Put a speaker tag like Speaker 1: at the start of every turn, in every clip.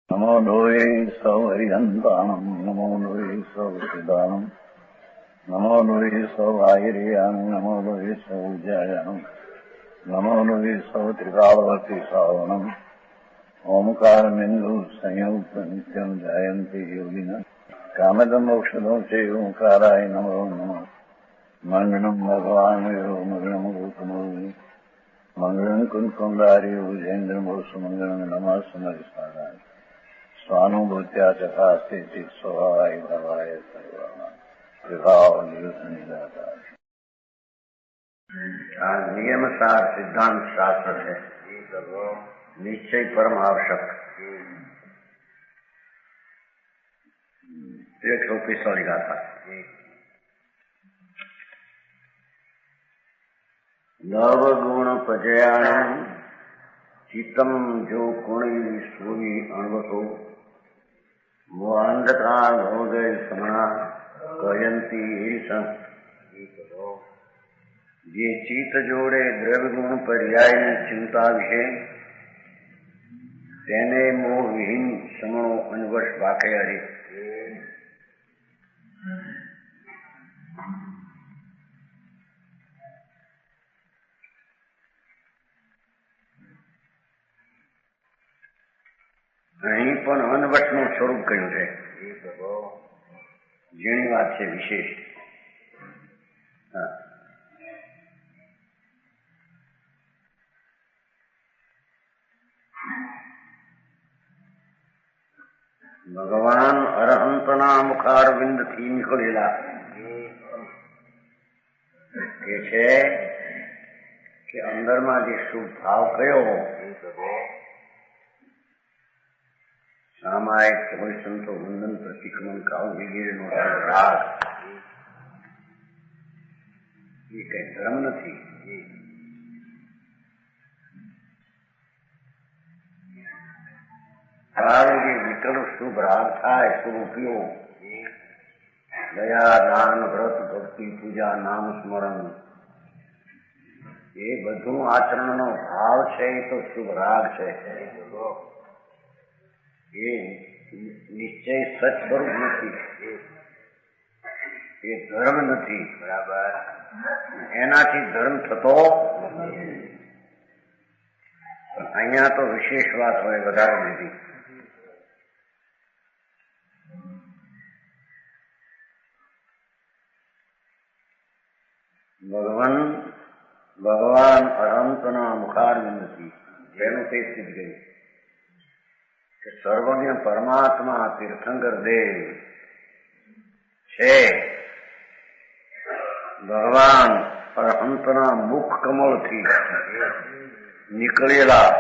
Speaker 1: नमो लोये सौहरिहन्ताणम् नमो लोये सौचिदानम् नमो लोये सौभागिर्याम् नमो लोये सौजायानम् नमो लोये सौत्रिकालवती सावनम् ओंकारमिन्दु संयुक्त नित्यम् जायन्ति योगिनः कामदमोक्षदो चैव ओंकाराय नमो नमः मङ्गलम् भगवान् मङ्गलम् गौतमोऽपि मङ्गलम् कुन्कुण्डार्यो विजेन्द्रमोसुमङ्गलम् नमः समरिसाराय स्वानुभूत्या चकास्ते स्वभावाय भवाय विभाव निरुद्ध।
Speaker 2: नियम सार सिद्धांत शास्त्र है, निश्चय परम आवश्यक। 125 लिखा था। नव गुण पजयाणम चित्तम जो कुणी सोई अणवतो मोहांधकार हो गए समणा कयंती જે ચિત્ત જોડે દ્રવ્ય ગુણ પર્યાયની ચિંતા વિશે તેને મોહવિહીન સમણો અનવશ વાકે હરે. અહીં પણ અનવશનું સ્વરૂપ કહ્યું છે. ઝીણી વાત છે, વિશેષ. ભગવાન અરહંતના મુખારવિંદથી નીકળેલા કે છે કે અંદરમાં જે શુભ ભાવ કયો સામાયિક વૈષ્ણવ વંદન પ્રતિક્રમણ કાવ વગેરેનો રાગ એ કઈ ધર્મ નથી. સારું જે વિકલ્પ શુભ રાગ થાય, શુભ ઉપયોગ, દયા, દાન, વ્રત, ભક્તિ, પૂજા, નામ સ્મરણ, એ બધું આચરણનો ભાવ છે. એ તો શુભ રાગ છે. એ નિશ્ચય સચ સ્વરૂપ નથી, એ ધર્મ નથી. બરાબર. એનાથી ધર્મ થતો અહીંયા તો વિશેષ વાત હોય વધારે દીધી. ભગવાન અનંતના મુખારવિંદથી તેનું તે સિદ્ધ ગયું કે સર્વજ્ઞ પરમાત્મા તીર્થંકર દેવ છે. ભગવાન અનંતના મુખ કમળથી નીકળેલા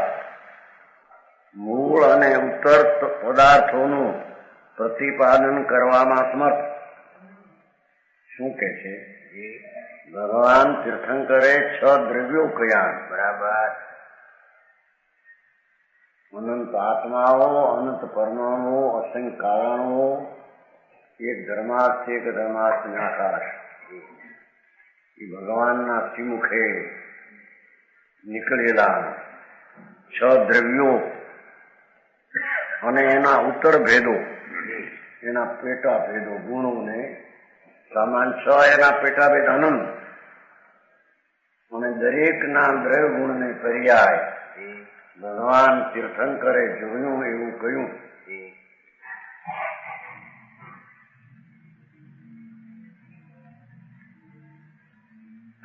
Speaker 2: મૂળ અને ઉત્તર પદાર્થોનું પ્રતિપાદન કરવામાં સમર્થ. શું કે છે? ભગવાન તીર્થંકરે 6 દ્રવ્યો કયા? બરાબર. અનંત આત્માઓ, અનંત પરમાણુઓ, અસંખ્ય કારણો, એક ધર્માર્થ, એક ધર્માર્થ આકાશ. એ ભગવાનના શ્રીમુખે નીકળેલા 6 દ્રવ્યો અને એના ઉત્તર ભેદો, એના પેટા ભેદો, ગુણોને સામાન 6 એના પેટા ભેદ અનંત અને દરેકના દ્રવ્ય ગુણને પર્યાય ભગવાન તીર્થંકરે જોયું એવું કહ્યું.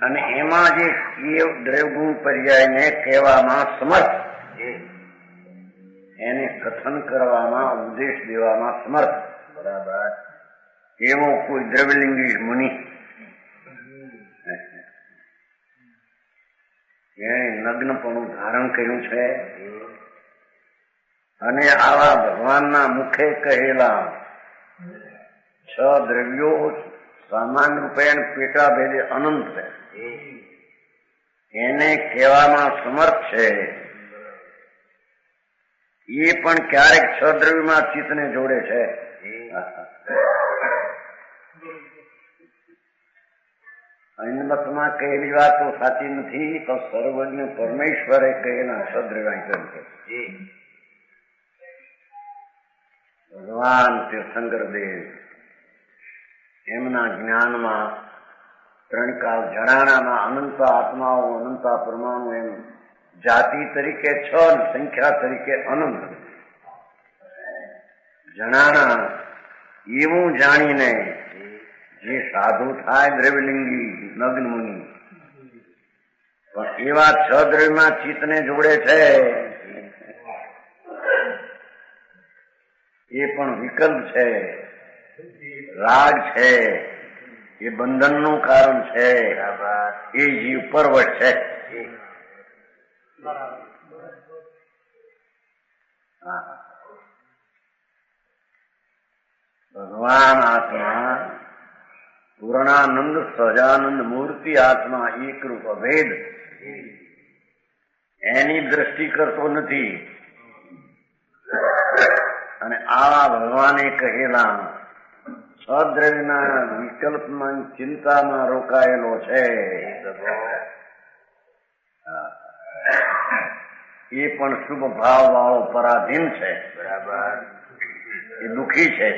Speaker 2: અને એમાં જે દ્રવ્ય ગુણ પર્યાયને કહેવામાં સમર્થ, એને કથન કરવામાં, ઉપદેશ દેવામાં સમર્થ. બરાબર. એવો કોઈ દ્રવ્યલિંગી મુનિ એને નગ્નપણું ધારણ કર્યું છે. અને આવા ભગવાનના મુખે કહેલા 6 દ્રવ્યો સામાન્ય રૂપે પેટા ભેદે અનંત છે, એને કહેવામાં સમર્થ છે. એ પણ ક્યારેક 6 દ્રવ્યમાં ચિત્તને જોડે છે. અહિંમતમાં કહેલી વાત તો સાચી નથી, તો સર્વજ્ઞ પરમેશ્વરે કહેલા 6 દ્રવ્ય. ભગવાન તીર્થંકર દેવ એમના જ્ઞાનમાં ત્રણ કાળ જણાણામાં અનંત આત્માઓ, અનંત પરમાણુ એમ જાતિ તરીકે 6 સંખ્યા તરીકે અનંત જણાણા એવું જાણીને જે સાધુ થાય દ્રવ્યલિંગી નગ્ન મુનિ પણ એવા 6 દ્રવ્યમાં ચિત્તને જોડે છે એ પણ વિકલ્પ છે, રાગ છે, એ બંધનનું કારણ છે, એ જીવ પરવશ છે. ભગવાન આત્મા પૂર્ણાનંદ સહજાનંદ મૂર્તિ આત્મા એકરૂપ અભેદ એની દ્રષ્ટિ કરતો નથી. અને આવા ભગવાને કહેલા સદ્રવ્યના વિકલ્પમાં ચિંતામાં રોકાયેલો છે એ પણ શુભ ભાવ વાળો પરાધીન છે. બરાબર, એ દુઃખી છે.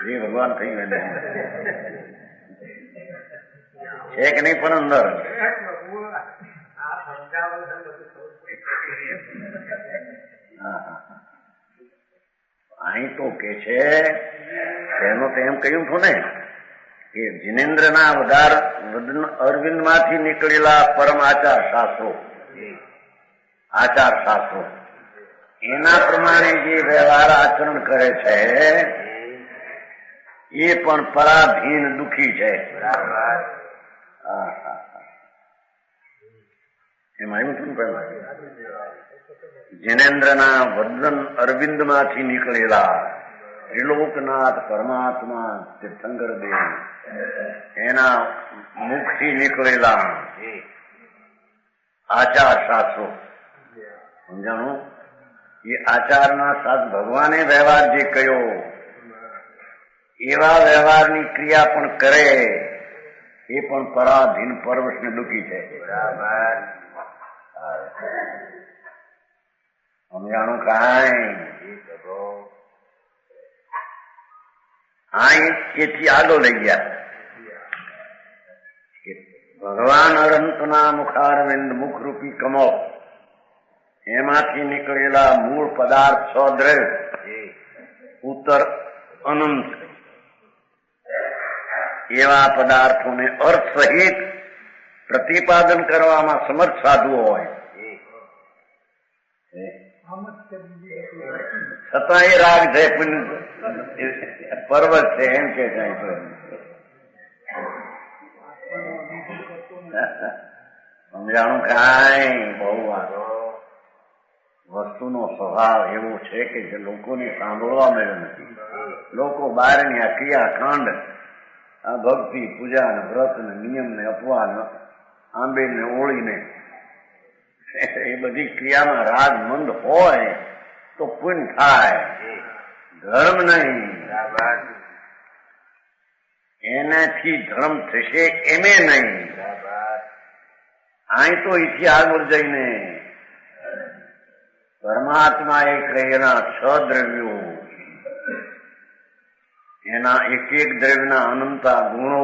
Speaker 2: એ ભગવાન થઈ ગયા છે કે નહીં? પણ અંદર અહીં તો કે છે તેનો તો એમ કહ્યું હતું ને કે જિનેન્દ્રના અરવિંદ માંથી નીકળેલા પરમ આચાર શાસ્ત્રો એના પ્રમાણે જે વ્યવહાર આચરણ કરે છે એ પણ પરાધીન દુઃખી છે. એમાં એવું શું પહેલા જિનેન્દ્રના વદન અરવિંદ માંથી નીકળેલા ત્રિલોકનાથ પરમાત્મા તીર્થંકર દેવ એના મુખથી નીકળેલા આચાર શાસ્ત્રો સમજાણું? એ આચારના સાથ ભગવાને વ્યવહાર જે કહ્યો એવા વ્યવહારની ક્રિયા પણ કરે એ પણ પરાધીન પરવશ ને દુઃખી છે. બરાબર, સમજાણું? કાંઈ એથી આગળ લઈ ગયા. ભગવાન અનંતના મુખારવિંદ મુખરૂપી કમો એમાંથી નીકળેલા મૂળ પદાર્થ 6 દ્રવ્ય ઉત્તર અનંત એવા પદાર્થોને અર્થ સહિત પ્રતિપાદન કરવામાં સમર્થ સાધુ હોય છતાં એ રાગ છે, પર્વત છે એમ કે સમજાણું? કાંઈ બહુ વારો વસ્તુનો સ્વભાવ એવો છે કે જે લોકોને સાંભળવા મળ્યો નથી. લોકો બહારની આ ક્રિયાકાંડ, આ ભક્તિ પૂજા ને વ્રત ને નિયમ ને અપવાદ આંબેલ ને ઓળીને એ બધી ક્રિયામાં રાગ મંદ હોય તો પુણ્ય થાય, ધર્મ નહીં. એનાથી ધર્મ થશે એમે નહીં. અહીં તો અહીંથી આગળ જઈને પરમાત્મા એ કહેલા 6 દ્રવ્યો એના એક દ્રવ્યના અનંતા ગુણો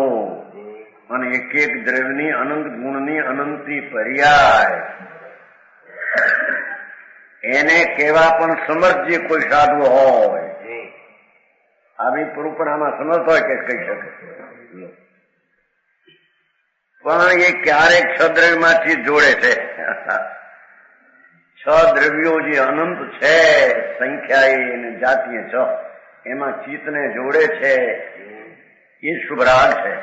Speaker 2: અને એક દ્રવ્યની અનંત ગુણની અનંતી પર્યાય એને કેવા પણ સમર્થ જે કોઈ સાધુ હોય આવી પરંપરામાં સમર્થ હોય કે કહી શકે પણ એ ક્યારેક 6 દ્રવ્યમાંથી જોડે છે. 6 દ્રવ્યો જે અનંત છે સંખ્યા અને જાતીય 6 એમાં ચિત્તને જોડે છે એ શુભ રાગ છે.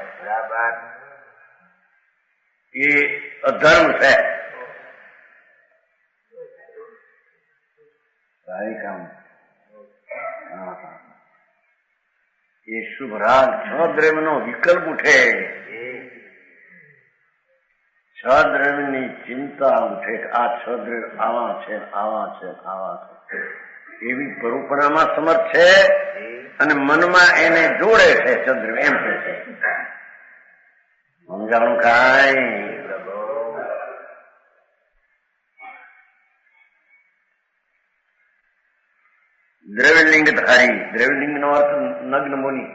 Speaker 2: એ અધર્મ છે. એ શુભ રાગ 6 દ્રવ્યનો વિકલ્પ ઉઠે, 6 દ્રવ્યની ચિંતા ઉઠે કે આ 6 દ્રવ્ય આવા છે આવા છે આવા છે એવી પરંપરામાં સમર્થ છે અને મનમાં એને જોડે છે 6 દ્રવ્ય એમ કહે છે. સમજાણું? કાંઈ દ્રવ્યલિંગ ધારી. દ્રવ્યલિંગ નો અર્થ નગ્ન મુનિ.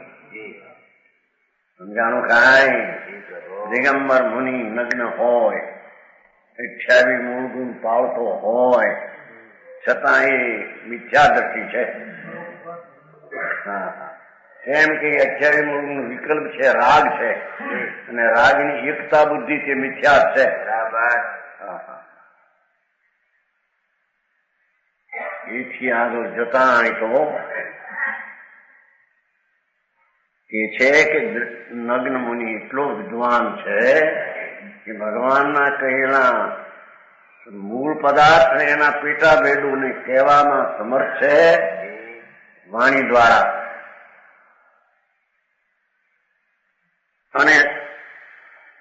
Speaker 2: સમજાણું કાંઈ? દિગંબર મુનિ નગ્ન હોય, 28 મૂળ ગુણ પાળતો હોય, છતાં એ મિથ્યાદર્શિ છે. એમ કે 28 મૂળ ગુણ વિકલ્પ છે, રાગ છે, અને રાગની એકતા બુદ્ધિ તે મિથ્યા છે. એથી આગળ જતા તો કે છે કે નગ્ન મુનિ એટલો વિદ્વાન છે કે ભગવાનના કહેલા મૂળ પદાર્થ ને એના પેટા ભેદોને કહેવામાં સમર્થ છે વાણી દ્વારા. અને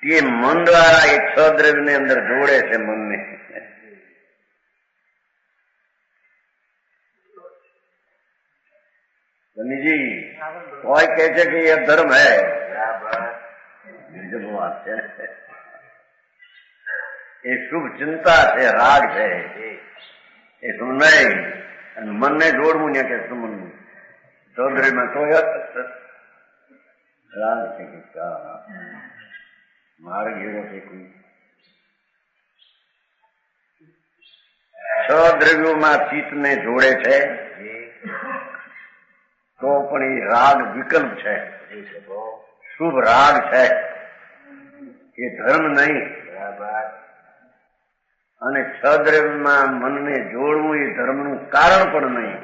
Speaker 2: તે મન દ્વારા એ 6 દ્રવ્યની અંદર જોડે છે મનને. સ્વામીજી કોઈ કહે છે કે એ ધર્મ હૈ, બીજું વાત છે. એ શુભ ચિંતા છે, રાગ છે, એ શું નહીં. અને મનને જોડવું ને કે સુમનનું ચૌધરીમાં તો રાગ છે કે માર્ગ એવો છે. 6 દ્રવ્યોમાં ચિત્તને જોડે છે તો પણ એ રાગ વિકલ્પ છે, શુભ રાગ છે, એ ધર્મ નહીં. અને 6 દ્રવ્યમાં મનને જોડવું એ ધર્મનું કારણ પણ નહીં.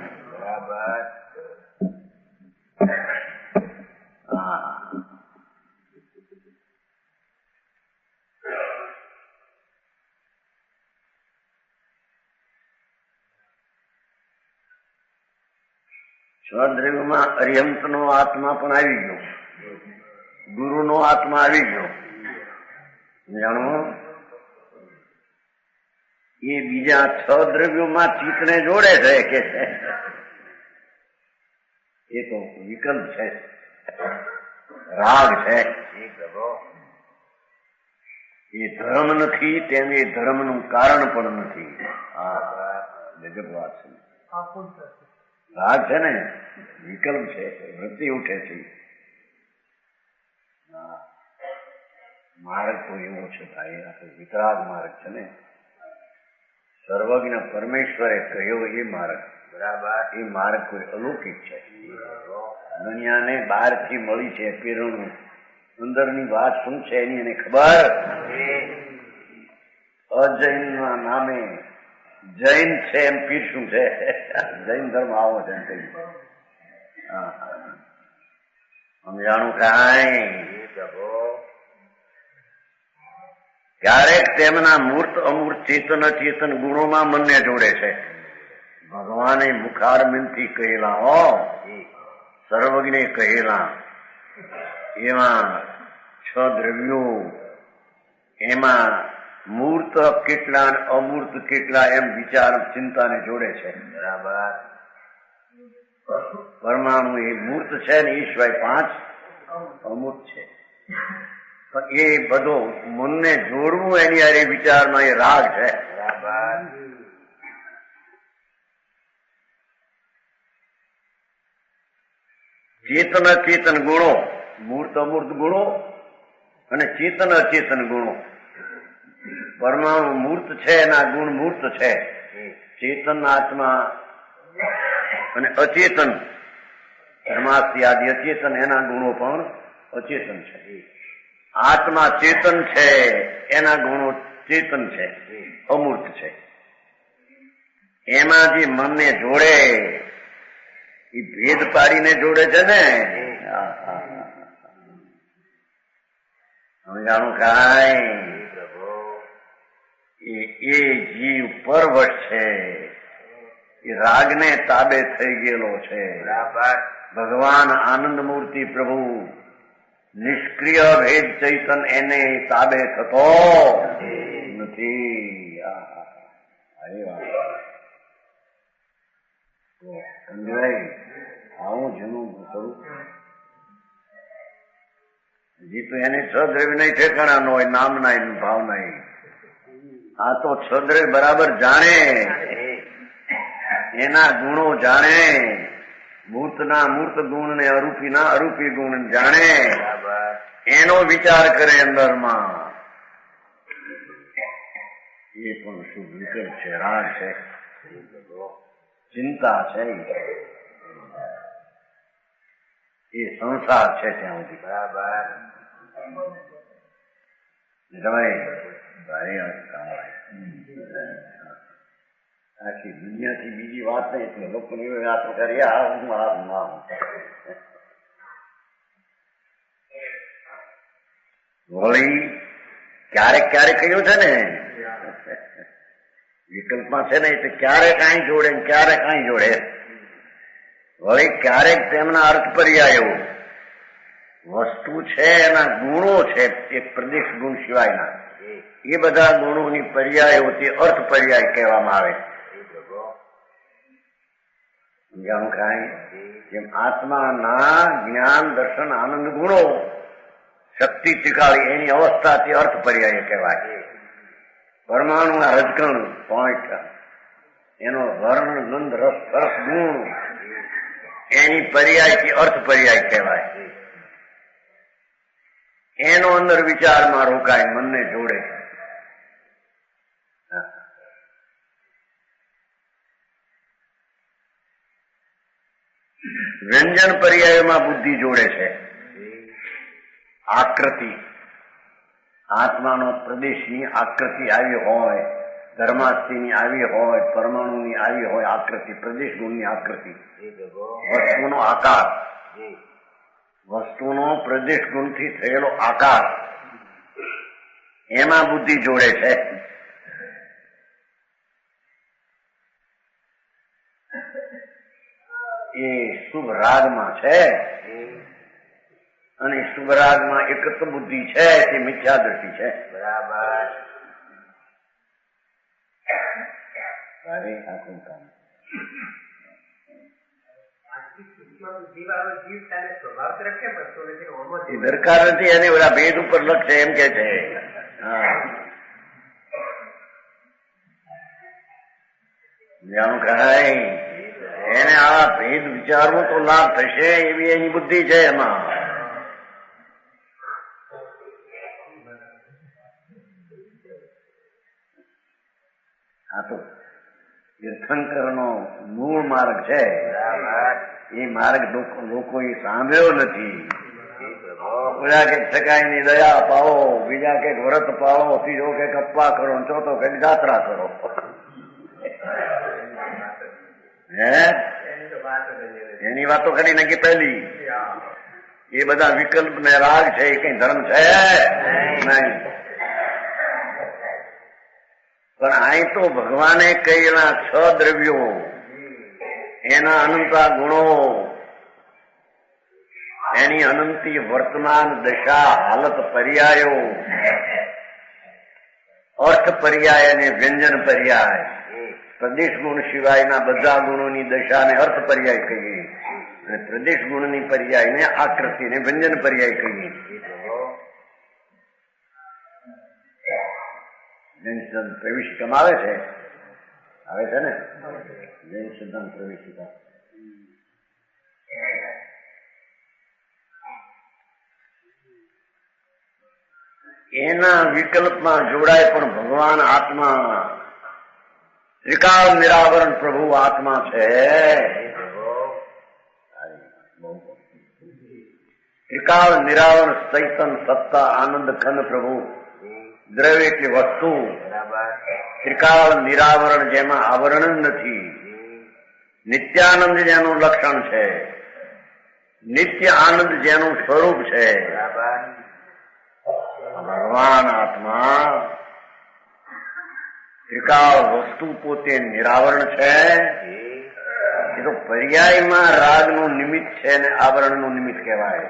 Speaker 2: સ્વદ્રવ્યમાં અરિહંતનો આત્મા પણ આવી ગયો, ગુરુનો આત્મા આવી ગયો. જાણો એ બીજા 6 દ્રવ્યોમાં ચિત્તને જોડે છે કે છે એ તો વિકલ્પ છે, રાગ છે. એ ધર્મ નથી, તેને ધર્મનું કારણ પણ નથી. જગત વાત છે. રાગ છે ને વિકલ્પ છે, વૃત્તિ ઉઠે છે. માર્ગ તો એવો છે ભાઈ, વિતરાગ માર્ગ છે ને. સર્વજ્ઞ પરમેશ્વરે કહ્યો એ માર્ગ, બરાબર. એ માર્ગ કોઈ અલૌકિક છે. દુનિયાને બહારથી મળી છે પેરણું, અંદરની વાત શું છે એની એને ખબર. અજૈનના નામે જૈન છે એમ પીર શું છે, જૈન ધર્મ આવો છે. સમજાણું કાંઈ? ક્યારેક તેમના મૂર્ત અમૂર્ત ચેતન અચેતન ગુણોમાં મનને જોડે છે. ભગવાને મુખારબિંદથી કહેલા હો, સર્વજ્ઞે કહેલા એમાં 6 દ્રવ્યો, એમાં મૂર્ત કેટલા અમૂર્ત કેટલા એમ વિચાર ચિંતાને જોડે છે. બરાબર. પરમાણુ એ મૂર્ત છે ને એ સિવાય 5 અમૂર્ત છે. પણ એ બધો મનને જોડવું એની હારે વિચારમાં એ રાગ છે. બરાબર. ચેતન અચેતન ગુણો, મૂર્ત અમૂર્ત ગુણો અને ચેતન અચેતન ગુણો. પરમાણુ મૂર્ત છે, એના ગુણ મૂર્ત છે. ચેતન આત્મા અને અચેતન ધર્માસ્તિ આદિ અચેતન, એના ગુણો પણ અચેતન છે. આત્મા ચેતન છે, એના ગુણો ચેતન છે, અમૂર્ત છે. એમાં જે મનને જોડે એ ભેદ પાડીને જોડે છે ને. સમજાણું કાંઈ? એ જીવ પરવશ છે, એ રાગને તાબે થઈ ગયેલો છે. ભગવાન આનંદ મૂર્તિ પ્રભુ નિષ્ક્રિય ભેદ ચૈતન એને તાબે થતો નથી. સમજાય? આવું જેનું સ્વરૂપ હજી તો એને 6 દ્રવ્ય નહીં ઠેકાણા ન હોય, નામ ના ભાવ નહીં. આ તો 6 દ્રવ્ય બરાબર જાણે, એના ગુણો જાણે, મૂર્તના મૂર્ત ગુણ ને અરૂપીના અરૂપી ગુણ જાણે, એનો વિચાર કરે અંદરમાં. એ પણ શુભ વિકલ્પ છે, રાગ છે, ચિંતા છે, એ સંસાર છે ત્યાં સુધી. બરાબર. આખી દુનિયાથી બીજી વાત નહીં, એટલે લોકોની વાતો કરી. વળી ક્યારેક ક્યારેક કહ્યું છે ને, વિકલ્પમાં છે ને, એટલે ક્યારેક કાંઈ જોડે ને ક્યારેક કાંઈ જોડે. વળી ક્યારેક તેમના અર્થ પર્યાયો વસ્તુ છે, એના ગુણો છે, એ પ્રદેશ ગુણ સિવાયના, એ બધા ગુણોની પર્યાયો તે અર્થ પર્યાય કહેવામાં આવે. સમજાણું કાંઈ? જેમ આત્માના જ્ઞાન દર્શન આનંદ ગુણો શક્તિ ત્રિકાળી એની અવસ્થા તે અર્થ પર્યાય કહેવાય. પરમાણુના રજકણ પોઈન્ટ એનો વર્ણ ગંધ રસ રસ ગુણ એની પર્યાયથી અર્થ પર્યાય કહેવાય. એનો અંદર વિચારમાં રોકાય, મનને જોડે. વ્યંજન પર્યાયમાં બુદ્ધિ જોડે છે. આકૃતિ, આત્માનો પ્રદેશની આકૃતિ આવી હોય, ધર્માસ્થિની આવી હોય, પરમાણુની આવી હોય આકૃતિ, પ્રદેશ ગુણની આકૃતિ, વસ્તુનો આકાર, વસ્તુનો પ્રદેશ ગુણથી થયેલો આકાર, એમાં બુદ્ધિ જોડે છે. એ શુભ રાગમાં છે, અને શુભ રાગમાં એકત્વ બુદ્ધિ છે, તે મિથ્યા દ્રષ્ટિ છે. બરાબર. આખું કામ દરકાર નથી, એને બધા ભેદ ઉપર લખશે એમ કે છે. જાણું કહાય એને આ ભેદ વિચારવું તો લાભ થશે એવી એની બુદ્ધિ છે એમાં. આ તો તીર્થંકરનો મૂળ માર્ગ છે. એ માર્ગ લોકોએ સાંભળ્યો નથી. બધા કઈક સકાઈની દયા પાવો, બીજા કઈક વ્રત પાવો, ત્રીજો કઈક અપ્પા કરો, ચોથો કઈક જાત્રા કરો. હે એની વાતો કરી નાખી પહેલી. એ બધા વિકલ્પ ને રાગ છે, એ કઈ ધર્મ છે નહીં. પણ અહીં તો ભગવાને કહેલા 6 દ્રવ્યો, એના અનંતા ગુણો, એની અનંતી વર્તમાન દશા હાલત પર્યાયો, અર્થ પર્યાય અને વ્યંજન પર્યાય, પ્રદેશ ગુણ સિવાયના બધા ગુણોની દશાને અર્થ પર્યાય કહીએ, અને પ્રદેશ ગુણની પર્યાયને આકૃતિને વ્યંજન પર્યાય કહીએ. જૈન સિદ્ધાંત પ્રવેશિકામાં આવે છે ને, જૈન સિદ્ધાંત પ્રવેશિકા. એના વિકલ્પમાં જોડાય, પણ ભગવાન આત્મા, ત્રિકાળ નિરાવરણ પ્રભુ આત્મા છે. ત્રિકાળ નિરાવરણ ચૈતન સત્તા આનંદ ખંડ પ્રભુ, દ્રવ્ય એટલે વસ્તુ. ત્રિકાળ નિરાવરણ જેમાં આવરણ નથી, નિત્યાનંદ જેનું લક્ષણ છે, નિત્ય આનંદ જેનું સ્વરૂપ છે. ભગવાન આત્મા ત્રિકાળ વસ્તુ પોતે નિરાવરણ છે. એ તો પર્યાયમાં રાગનું નિમિત્ત છે ને આવરણનું નિમિત્ત કહેવાય.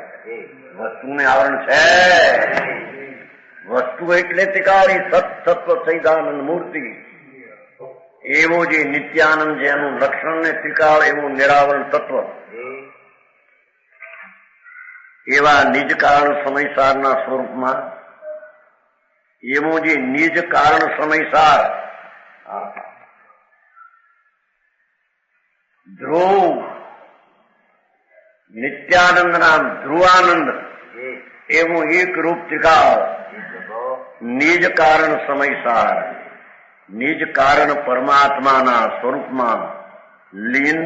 Speaker 2: વસ્તુને આવરણ છે. વસ્તુ એટલે ત્રિકાળી સત્સત્વ સૈદાનંદ મૂર્તિ. એવો જે નિત્યાનંદ જેનું લક્ષણ ને ત્રિકાળ એવું નિરાવરણ તત્વ, એવા નિજ કારણ સમયસારના સ્વરૂપમાં, એવો જે નિજ કારણ સમયસાર ધ્રુવ નિત્યાનંદ નામ ધ્રુવાનંદ એવું એક રૂપ ત્રિકાળ નિજ કારણ સમયસાર નિજ કારણ પરમાત્માના સ્વરૂપમાં લીન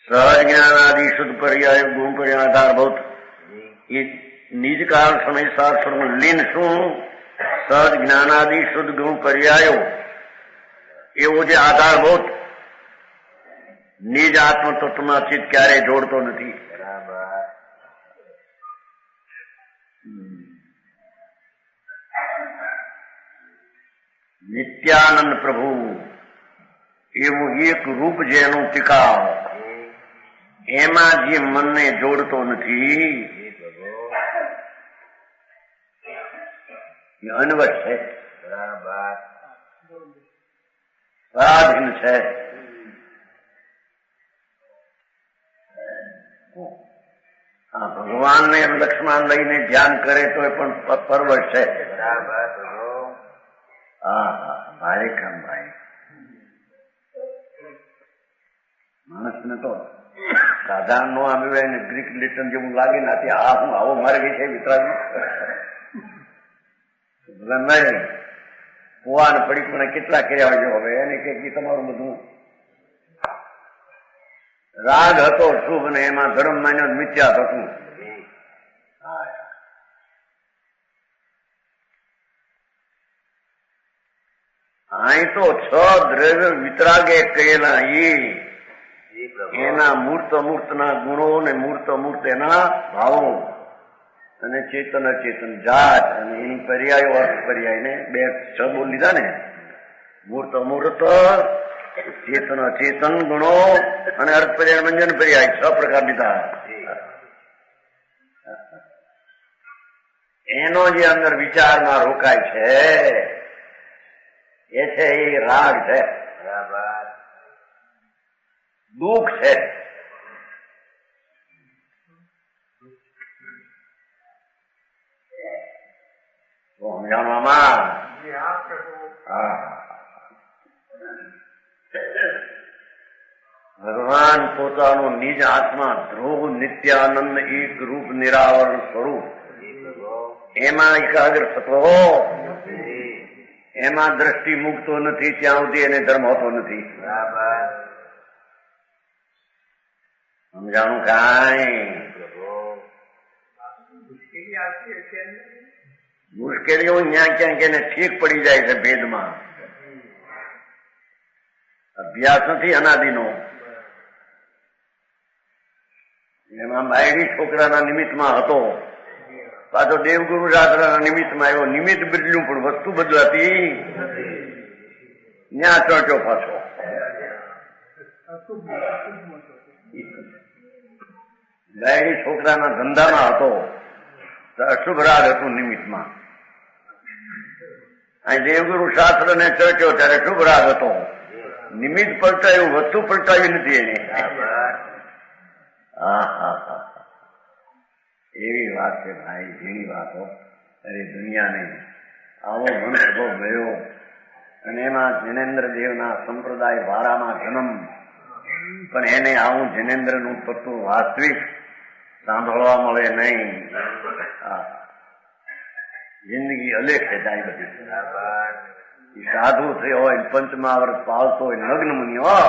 Speaker 2: સહજ જ્ઞાનાદિ શુદ્ધ પર્યાય ગુણ પર્યાય આધારભૂત એ નિજ કારણ સમયસાર સ્વરૂપ લીન શું સહજ જ્ઞાનાદિ શુદ્ધ ગુણ પર્યાયો એવો જે આધારભૂત નિજ આત્મ તત્વમાં ચિત્ત ક્યારેય જોડતો નથી. નિત્યાનંદ પ્રભુ એવું એક રૂપ જેનું ટીકાવ એમાં જે મનને જોડતો નથી એ અનવશ છે, પરાધીન છે. ભગવાનને લક્ષ્મણ લઈને ધ્યાન કરે તો એ પણ પરવશ છે. હા ભાઈ કામ ભાઈ માણસને તો સાધારણ નો આવ્યું હોય ને ગ્રીક લિટન જેવું લાગે ને આ હું આવો માર્ગ છે વિતરાગ નહીં કુવાને પડી પણ કેટલા કર્યા હોય હવે એને કે તમારું બધું રાગ હતો શુભ ને એમાં ધર્મ માન્યો મિથ્યા થતું. અહીં તો છ દ્રવ્ય વિતરાગે કહેલા એના મૂર્ત અમૂર્તના ગુણો ને મૂર્ત અમૂર્ત એના ભાવો અને ચેતન અચેતન જાત અને એની પર્યાયો અર્થ પર્યાય ને બે છ બોલ લીધા ને મૂર્ત અમૂર્ત ચેતન અચેતન ગુણો અને અર્થ પર્યાય મંજન પર્યાય છ પ્રકાર લીધા. એનો જે અંદર વિચારમાં રોકાય છે એ છે એ રાગ છે, દુઃખ છે. તો સમજાવવામાં ભગવાન પોતાનું નિજ આત્મા ધ્રુવ નિત્યાનંદ એક રૂપ નિરાવરણ સ્વરૂપ એમાં એકાગ્ર થતો એમાં દ્રષ્ટિ મૂકતો નથી ત્યાં સુધી એને ધર્મ હોતો નથી. સમજાણું કાંઈ મુશ્કેલીઓ ત્યાં ક્યાંક એને ઠીક પડી જાય છે ભેદમાં. અભ્યાસ નથી અનાદિનો. એમાં બાયડી છોકરાના નિમિત્તમાં હતો પાછો દેવગુરુ શાસ્ત્રના નિમિત્તમાં આવ્યો. નિમિત્ત બદલ્યું પણ વસ્તુ બદલાતી ન્યા ચોંટ્યો પાછો. બાયડી છોકરાના ધંધામાં હતો તો અશુભ રાગ હતું નિમિત્તમાં. અહીં દેવગુરુ શાસ્ત્ર ને ચર્ચ્યો ત્યારે શુભ રાગ હતો. નિમિત્ત પલટાયું વસ્તુ પલટાવી નથી એને. એવી વાત છે ભાઈ, જેવી વાતો અરે દુનિયાને આવો મનસ્વભાવ ગયો અને એમાં જૈનેન્દ્ર દેવના સંપ્રદાય વારામાં જન્મ પણ એને આવું જૈનેન્દ્રનું તત્વ વાસ્તવિક સાંભળવા મળે નહીં. જિંદગી અલેખ છે જાય બધી. સાધુ થયો હોય પંચમહાવર્ત પાલતો હોય લગ્ન મુનિ હો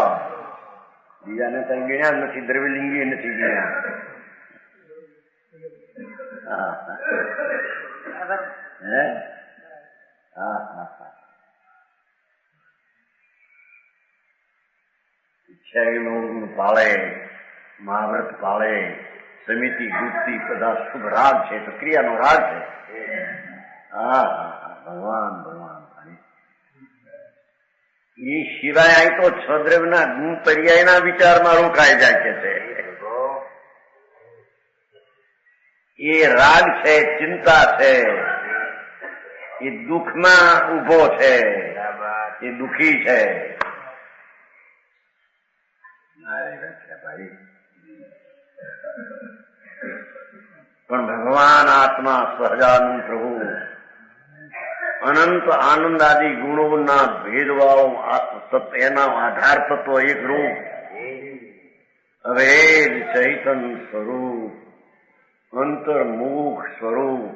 Speaker 2: બીજાને કઈ ગણ્યા નથી, દ્રવ્યલિંગી નથી ગણ્યા. પાળે મહાવ્રત પાળે સમિતિ ગુપ્તિ બધા શુભ રાગ છે તો ક્રિયાનો રાગ છે. ભગવાન ભગવાન એ સિવાય અહીં તો છ દ્રવ્યના ગુણ પર્યાયના વિચારમાં રોકાઈ જાય છે. એ રાગ છે, ચિંતા છે, એ દુઃખમાં ઉભો છે, એ દુઃખી છે. પણ ભગવાન આત્મા સહજાનંદ પ્રભુ અનંત આનંદ આદિ ગુણોના ભેદવાળો એના આધાર તત્વ એક રૂપ અભેદ ચૈતન સ્વરૂપ, અંતર્મુખ સ્વરૂપ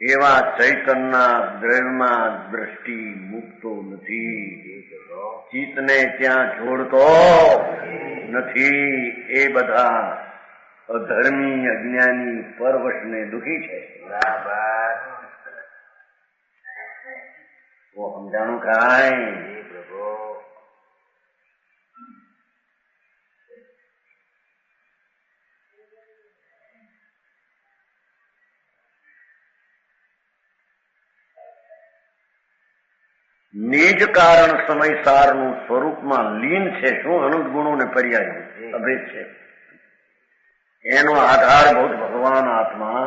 Speaker 2: એવા ચૈતનના દ્રવ્યમાં દ્રષ્ટિ મૂકતો નથી. ચિત્તને ત્યાં જોડતો નથી. એ બધા અધર્મી અજ્ઞાની પરવશને દુઃખી છે. સમજાણું કાંઈ? નિજ કારણ સમય સારનું સ્વરૂપમાં લીન છે. શું અનંત ગુણો ને પર્યાય અભેદ છે. એનો આધારભૂત ભગવાન આત્મા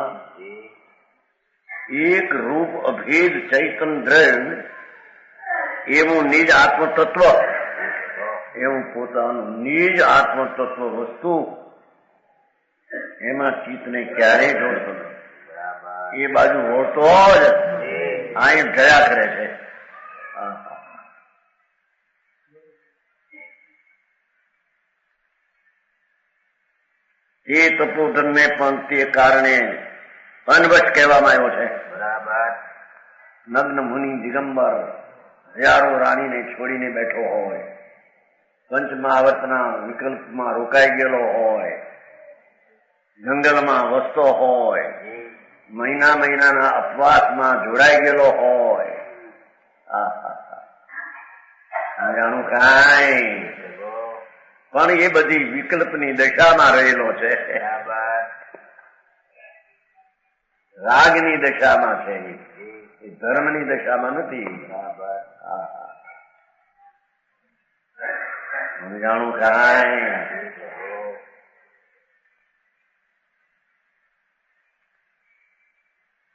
Speaker 2: એક રૂપ અભેદ ચૈતન દ્રવ્ય એવું નિજ આત્મતત્વ, એવું પોતાનું નિજ આત્મતત્વ વસ્તુ એમાં ચિત્તને ક્યારેય જોડતો નથી. એ બાજુ વળતો જ અહીં જયા કરે છે. એ તપોધનને પણ તે કારણે અનવશ કહેવામાં આવ્યો છે. નગ્ન મુનિ દિગંબર હજારો રાણીને છોડીને બેઠો હોય, પંચમહાવર્તના વિકલ્પમાં રોકાઈ ગયેલો હોય, જંગલમાં વસતો હોય, મહિના મહિનાના અપવાસમાં જોડાઈ ગયેલો હોય, જાણું કાંઈ પણ એ બધી વિકલ્પની દશામાં રહેલો છે. રાગની દશામાં છે, એ ધર્મની દશામાં નથી. જાણું કાંઈ?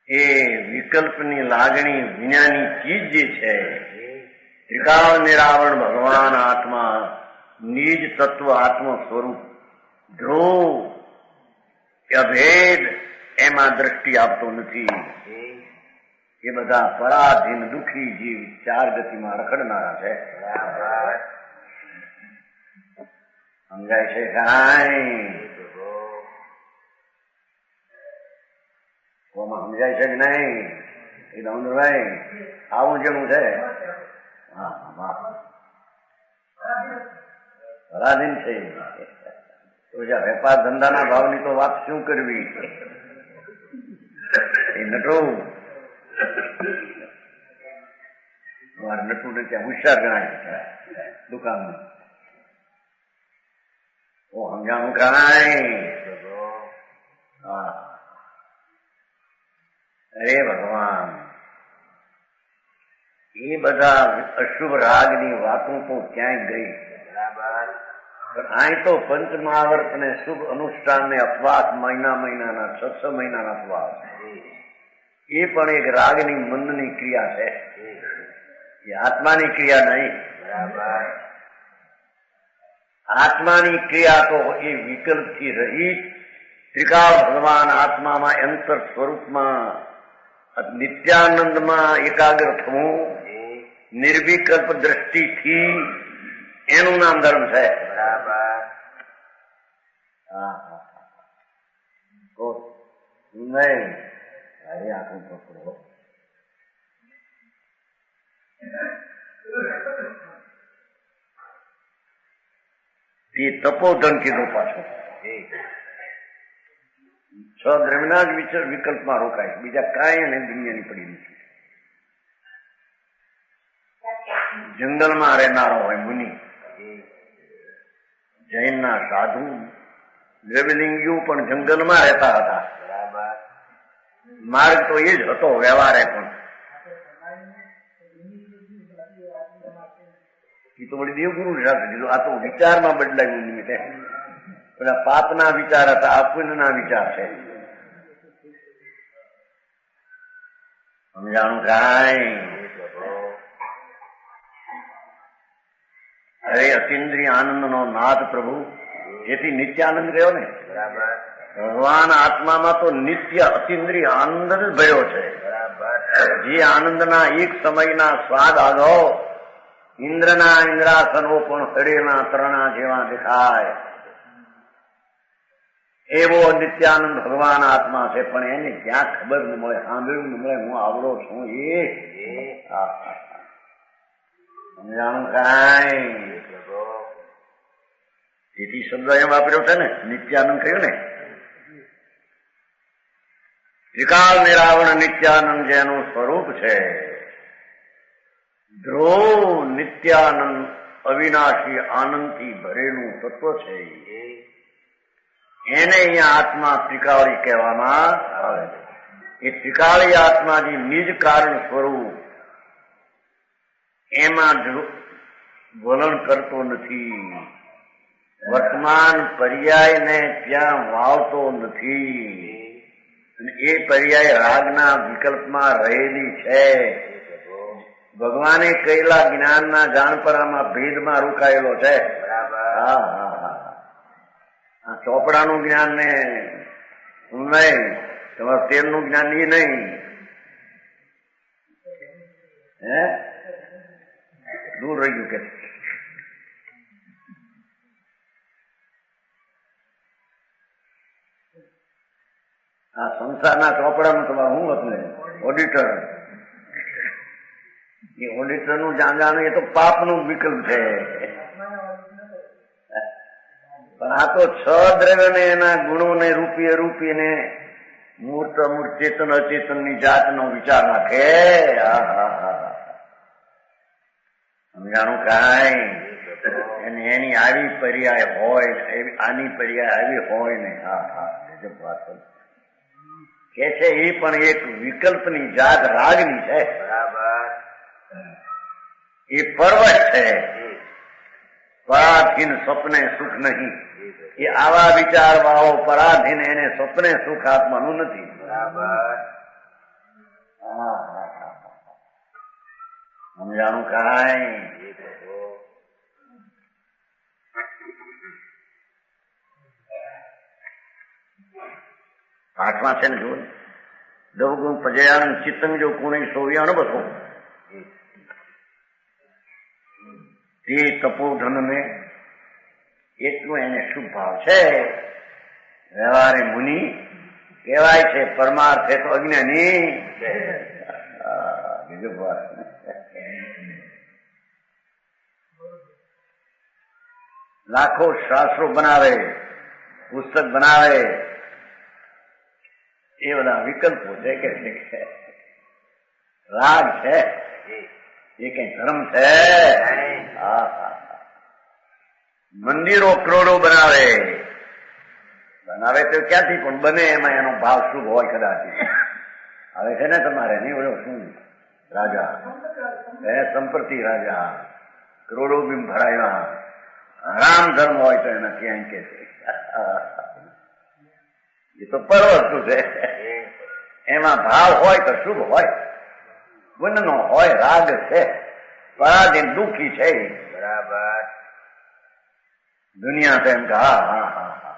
Speaker 2: એ વિકલ્પની લાગણી વિનાની ચીજ જે છે, ત્રિકાળ નિરાવરણ ભગવાન આત્મા નિજ તત્વ આત્મ સ્વરૂપ ધ્રુવ અભેદ એમાં દ્રષ્ટિ આપતો નથી. એ બધા પરાધીન દુઃખી જીવ ચાર ગતિમાં રખડનારા છે. સમજાય છે કાંઈ? સમજાય છે કે નહીં? એ દાઉદભાઈ આવું જેવું છે. પરાધીન છે. વેપાર ધંધાના ભાવની તો વાત શું કરવી? એ નટુ મારે નટુ ને ત્યાં હોશિયાર ગણાય દુકાનમાં. ઓ સમજાણું કાંઈ? અરે ભગવાન, એ બધા અશુભ રાગની વાતો તો ક્યાંય ગઈ. અહીં તો પંચમહાવર્ત ને શુભ અનુષ્ઠાન ને અપવાસ મહિના મહિનાના 6 મહિનાના અપવાસ, એ પણ એક રાગની મંદની ક્રિયા છે. એ આત્માની ક્રિયા નહીં. આત્માની ક્રિયા તો એ વિકલ્પથી રહિત ત્રિકાળ ભગવાન આત્મામાં અંતર સ્વરૂપમાં નિત્યાનંદમાં એકાગ્ર થવું, નિર્વિકલ્પ દ્રષ્ટિથી, એનું નામ ધર્મ છે. નહીં અરે આખું પકડો. એ તપોધન કીધું પાછું. 6 દ્રવ્યના જ વિકલ્પમાં રોકાય, બીજા કાંઈ અને દુનિયાની પડી નથી. જંગલમાં રહેનારો હોય મુનિ, જૈનના સાધુ દ્રવ્યલિંગીઓ પણ જંગલમાં રહેતા હતા. માર્ગ તો એ જ હતો, વ્યવહારે પણ. એ તો વળી દેવગુરુ સાથે કીધું. આ તો વિચારમાં બદલાયું નિમિત્તે. પેલા પાપના વિચાર હતા, આ પુણ્યના વિચાર છે. સમજાણું કાંઈ? અરે અતિન્દ્રિય આનંદ નો નાથ પ્રભુ, એથી નિત્યાનંદ ગયો ને. ભગવાન આત્મામાં તો નિત્ય અતિન્દ્રિય આનંદ જ ભયો છે. જે આનંદના એક સમયના સ્વાદ આગો ઇન્દ્રના ઇન્દ્રાસનો પણ હળેના તરણા જેવા દેખાય. એવો નિત્યાનંદ ભગવાન આત્મા છે, પણ એને ક્યાં ખબર ન મળે, સાંભળ્યું ન મળે હું આવડો છું એ સમજાણું કાંઈ. તેથી શબ્દ એમ વાપર્યો છે ને, નિત્યાનંદ કહ્યું ને, ત્રિકાળ નિરાવરણ નિત્યાનંદ જેનું સ્વરૂપ છે. ધ્રુવ નિત્યાનંદ અવિનાશી આનંદથી ભરેલું તત્વ છે. એને અહીંયા આત્મા ત્રિકાળી કહેવામાં આવે છે. એ ત્રિકાળી આત્માજી નિજ કારણ સ્વરૂપ એમાં વલણ કરતો નથી, વર્તમાન પર્યાયને ત્યાં વાવતો નથી, અને એ પર્યાય રાગના વિકલ્પમાં રહેલી છે. ભગવાને કહેલા જ્ઞાનના જાણપરામાં ભેદમાં રોકાયેલો છે. હા હા હા, આ ચોપડાનું જ્ઞાન ને નહીં, તમારા તેલનું જ્ઞાન એ નહીં. હે દૂર રહી ગયું કે આ સંસારના ચોપડાનું તમારે શું હતું ને, ઓડિટર. એ ઓડિટર નું જાણવાનું એ તો પાપનું વિકલ્પ છે. પણ આ તો છ દ્રવ્યને એના ગુણોને રૂપીને મૂર્ત અમૂર્ત ચેતન અચેતન ની જાતનો વિચાર નાખે. સમજાણું કાંઈ. એની આવી પર્યાય હોય, આની પર્યાય આવી હોય ને. હા હા, ગજબ વાત કે છે. એ પણ એક વિકલ્પની જાત રાગની છે. બરાબર. એ પર્વત છે. પરાધીન સ્વપ્ને સુખ નહીં. એ આવા વિચાર વાળો પરાધીન એને સ્વપ્ને સુખ આપવાનું નથી. બરાબર. સમજાણું કાંઈ. પાઠમાં છે ને, જો દવગુણ પજયાન ચિત્તંગ જો કુણી સોવ્યાણ બસો તે તપોધન ને એટલું એને શુભ ભાવ છે. વ્યવહારે મુનિ કહેવાય છે, પરમાર્થે તો અજ્ઞાની. બીજું વાત લાખો શાસ્ત્રો બનાવે, પુસ્તક બનાવે, એ બધા વિકલ્પો છે કે રાગ છે, એ કઈ ધર્મ છે? મંદિરો કરોડો બનાવે તો ક્યાંથી પણ બને, એમાં એનો ભાવ શુભ હોય કદાચ. હવે છે ને તમારે નહીં ઓલો શું રાજા સંપત્તિ રાજા કરોડો બી ભરાયા, રામ ધર્મ હોય તો એના ક્યાંય કે છે એ તો પર વસ્તુ છે. એમાં ભાવ હોય તો શુભ હોય, ગુણનો હોય, રાગ છે, પરાધીન દુઃખી છે. બરાબર. દુનિયા તો એમ કે હા હા હા હા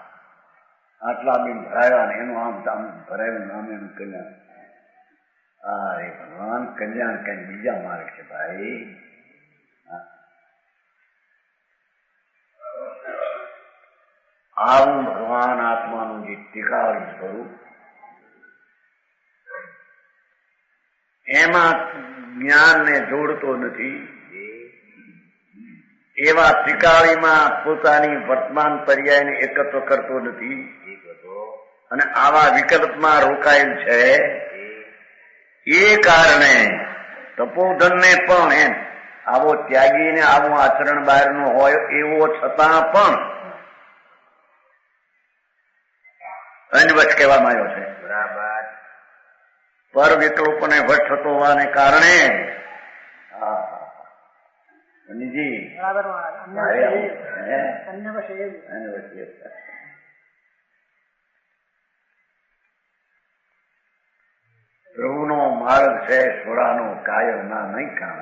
Speaker 2: આટલા બી ભરાયા ને એનું આમ આમ ભરાયું નામ એનું કલ્યાણ. અરે ભગવાન કલ્યાણ કઈ બીજા માર્ગ છે ભાઈ. આવું ભગવાન આત્માનું જે ત્રિકાળી સ્વરૂપ, એમાં જ્ઞાનને જોડતો નથી. એવા ત્રિકાળીમાં પોતાની વર્તમાન પર્યાયને એકત્વ કરતો નથી, અને આવા વિકલ્પમાં રોકાયેલ છે. એ કારણે તપોધનને પણ એમ આવો ત્યાગીને આવું આચરણ બહારનો હોય એવો છતાં પણ અંજવશ કહેવામાં આવ્યો છે. બરાબર. પર વિકલ્પોને વશ થતો હોવાને કારણે પ્રભુનો માર્ગ છે, સોરાનો કાયર ના નહીં કામ.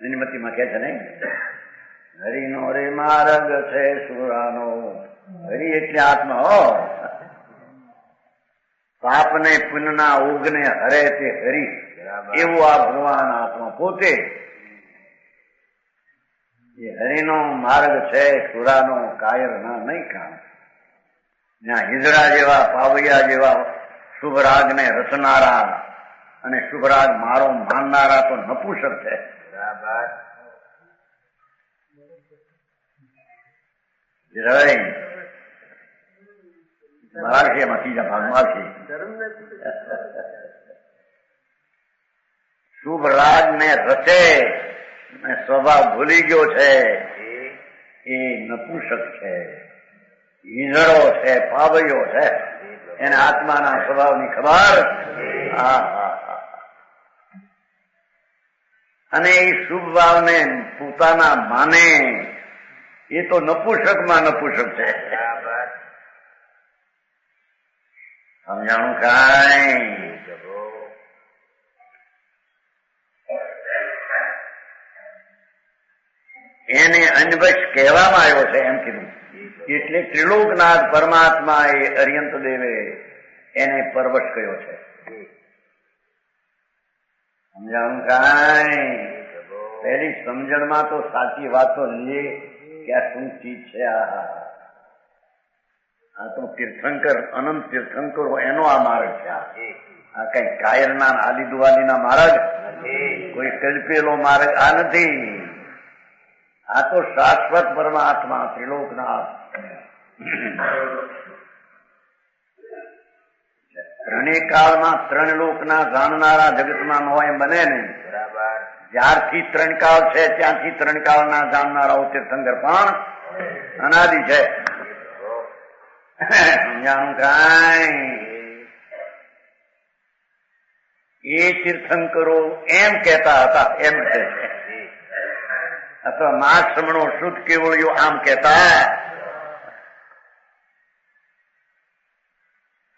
Speaker 2: એની મતીમાં કે છે ને, હરિનો રે માર્ગ છે સુરાનો. હરિ એટલે આત્મા હો. પાપ ને પુણ્યના ઉગને હરે તે હરિ. એવું આ ભગવાન આત્મા પોતે. એ હરિનો માર્ગ છે, સુરાનો કાયર ના નહીં કામ. જ્યાં હિજડા જેવા પાવૈયા જેવા શુભ રાગને રચનારા અને શુભ રાગ મારો માનનારા તો નપુંસક છે. બરાબર એમાં ત્રીજા ભાગમાં છે. શુભ રાગ ને રચે સ્વભાવ ભૂલી ગયો છે એ નપુંસક છે, હિંજડો છે, પાવૈયો છે. એને આત્માના સ્વભાવની ખબર. અને એ શુભ ભાવને પોતાના માને એ તો નપુંસકમાં નપુંસક છે. સમજાણું કાંઈ? એને અન્વશ કહેવામાં આવ્યો છે એમ કીધું. એટલે ત્રિલોકનાથ પરમાત્મા એ અરિયંત દેવે એને પરવશ કર્યો છે. સમજાણું કાંઈ? પહેલી સમજણમાં તો સાચી વાતો લઈએ કે આ શું ચીજ છે. આ તો તીર્થંકર અનંત તીર્થંકરો એનો આ માર્ગ છે. આ કઈ કાયરના આલી દુવાલીના માર્ગ, કોઈ કલ્પેલો માર્ગ આ નથી. આ તો શાશ્વત પરમાત્મા ત્રિલોકનાથ. ત્રણેય કાળમાં ત્રણ લોકના જાણનારા જગતમાં ન હોય એમ બને નહીં. જ્યારથી ત્રણ કાળ છે ત્યાંથી ત્રણ કાળના જાણનારાઓ તીર્થંકર પણ અનાદિ છે. સમજાણું કાંઈ? એ તીર્થંકરો એમ કહેતા હતા એમ કહે છે. અથવા માર્ગ શ્રમણો શુદ્ધ કેવળિયો આમ કહેતા.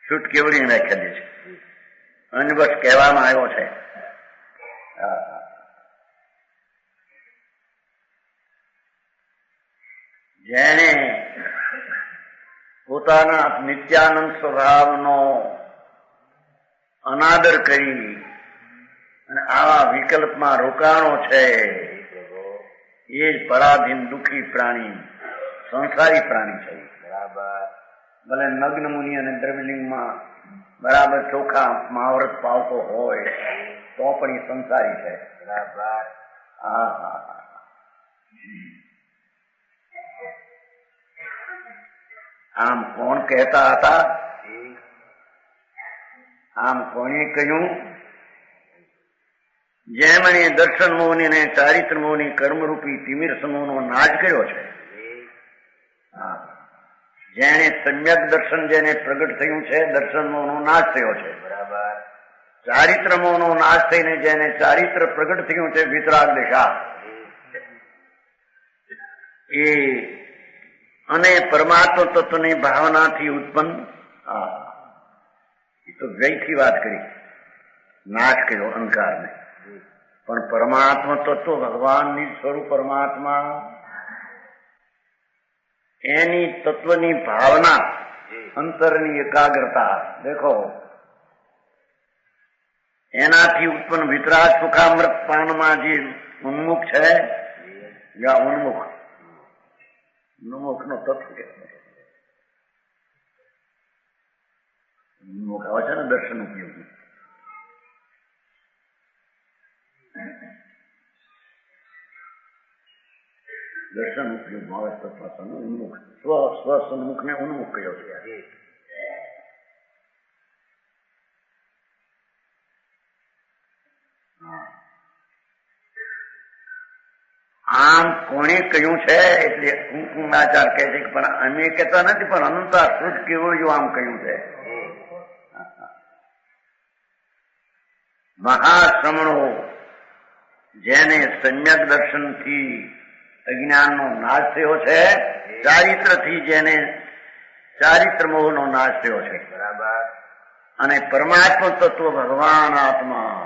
Speaker 2: શુદ્ધ કેવળી વ્યાખ્યા છે અને બસ કહેવામાં આવ્યો છે. જેને પોતાના નિત્યાનંદ સ્વભાવનો અનાદર કરી અને આવા વિકલ્પમાં રોકાણો છે એ જ પરાધીન દુઃખી પ્રાણી, સંસારી પ્રાણી છે. ભલે નગ્ન મુનિ અને દ્રવ્યલિંગમાં બરાબર ચોખા મહાવ્રત પાવતો હોય તો પણ એ સંસારી છે. આમ કોણ કહેતા હતા? આમ કોણે કહ્યું? જેમણે દર્શન મોહની અને ચારિત્ર મોહની કર્મરૂપી તિમિર સમૂહનો નાશ કર્યો છે. જેને સમ્યક દર્શન જેને પ્રગટ થયું છે દર્શન મોહનો નાશ થયો છે. ચારિત્ર મોહનો નાશ થઈને જેને ચારિત્ર પ્રગટ થયું છે વિતરાગ દિશા એ અને પરમાત્મ તત્વની ભાવનાથી ઉત્પન્ન એ તો વ્યયથી વાત કરી, નાશ કર્યો અહંકારને. પણ પરમાત્મ તત્વ ભગવાનની સ્વરૂપ પરમાત્મા એની તત્વની ભાવના અંતરની એકાગ્રતા દેખો એનાથી ઉત્પન્ન વિતરાગ સુખામૃત પાનમાં જે ઉન્મુખ છે યા ઉન્મુખ નો તત્વ કે ઉન્મુખ આવે છે ને દર્શન ઉપયોગી. દર્શન ઉપયોગ આવે તત્વ ઉન્મુખ સ્વસન્મુખ ને ઉન્મુખ કયો છે. આમ કોણે કહ્યું છે એટલે કુંકુમાચાર કહે છે કે પણ અમે કહેતા નથી પણ અનંતા શુદ્ધ કેવળિયું આમ કહ્યું છે. મહાશ્રમણો જેને સમ્યક દર્શનથી અજ્ઞાનનો નાશ થયો છે, ચારિત્રથી જેને ચારિત્ર મોહનો નાશ થયો છે. બરાબર. અને પરમાત્મા તત્વ ભગવાન આત્મા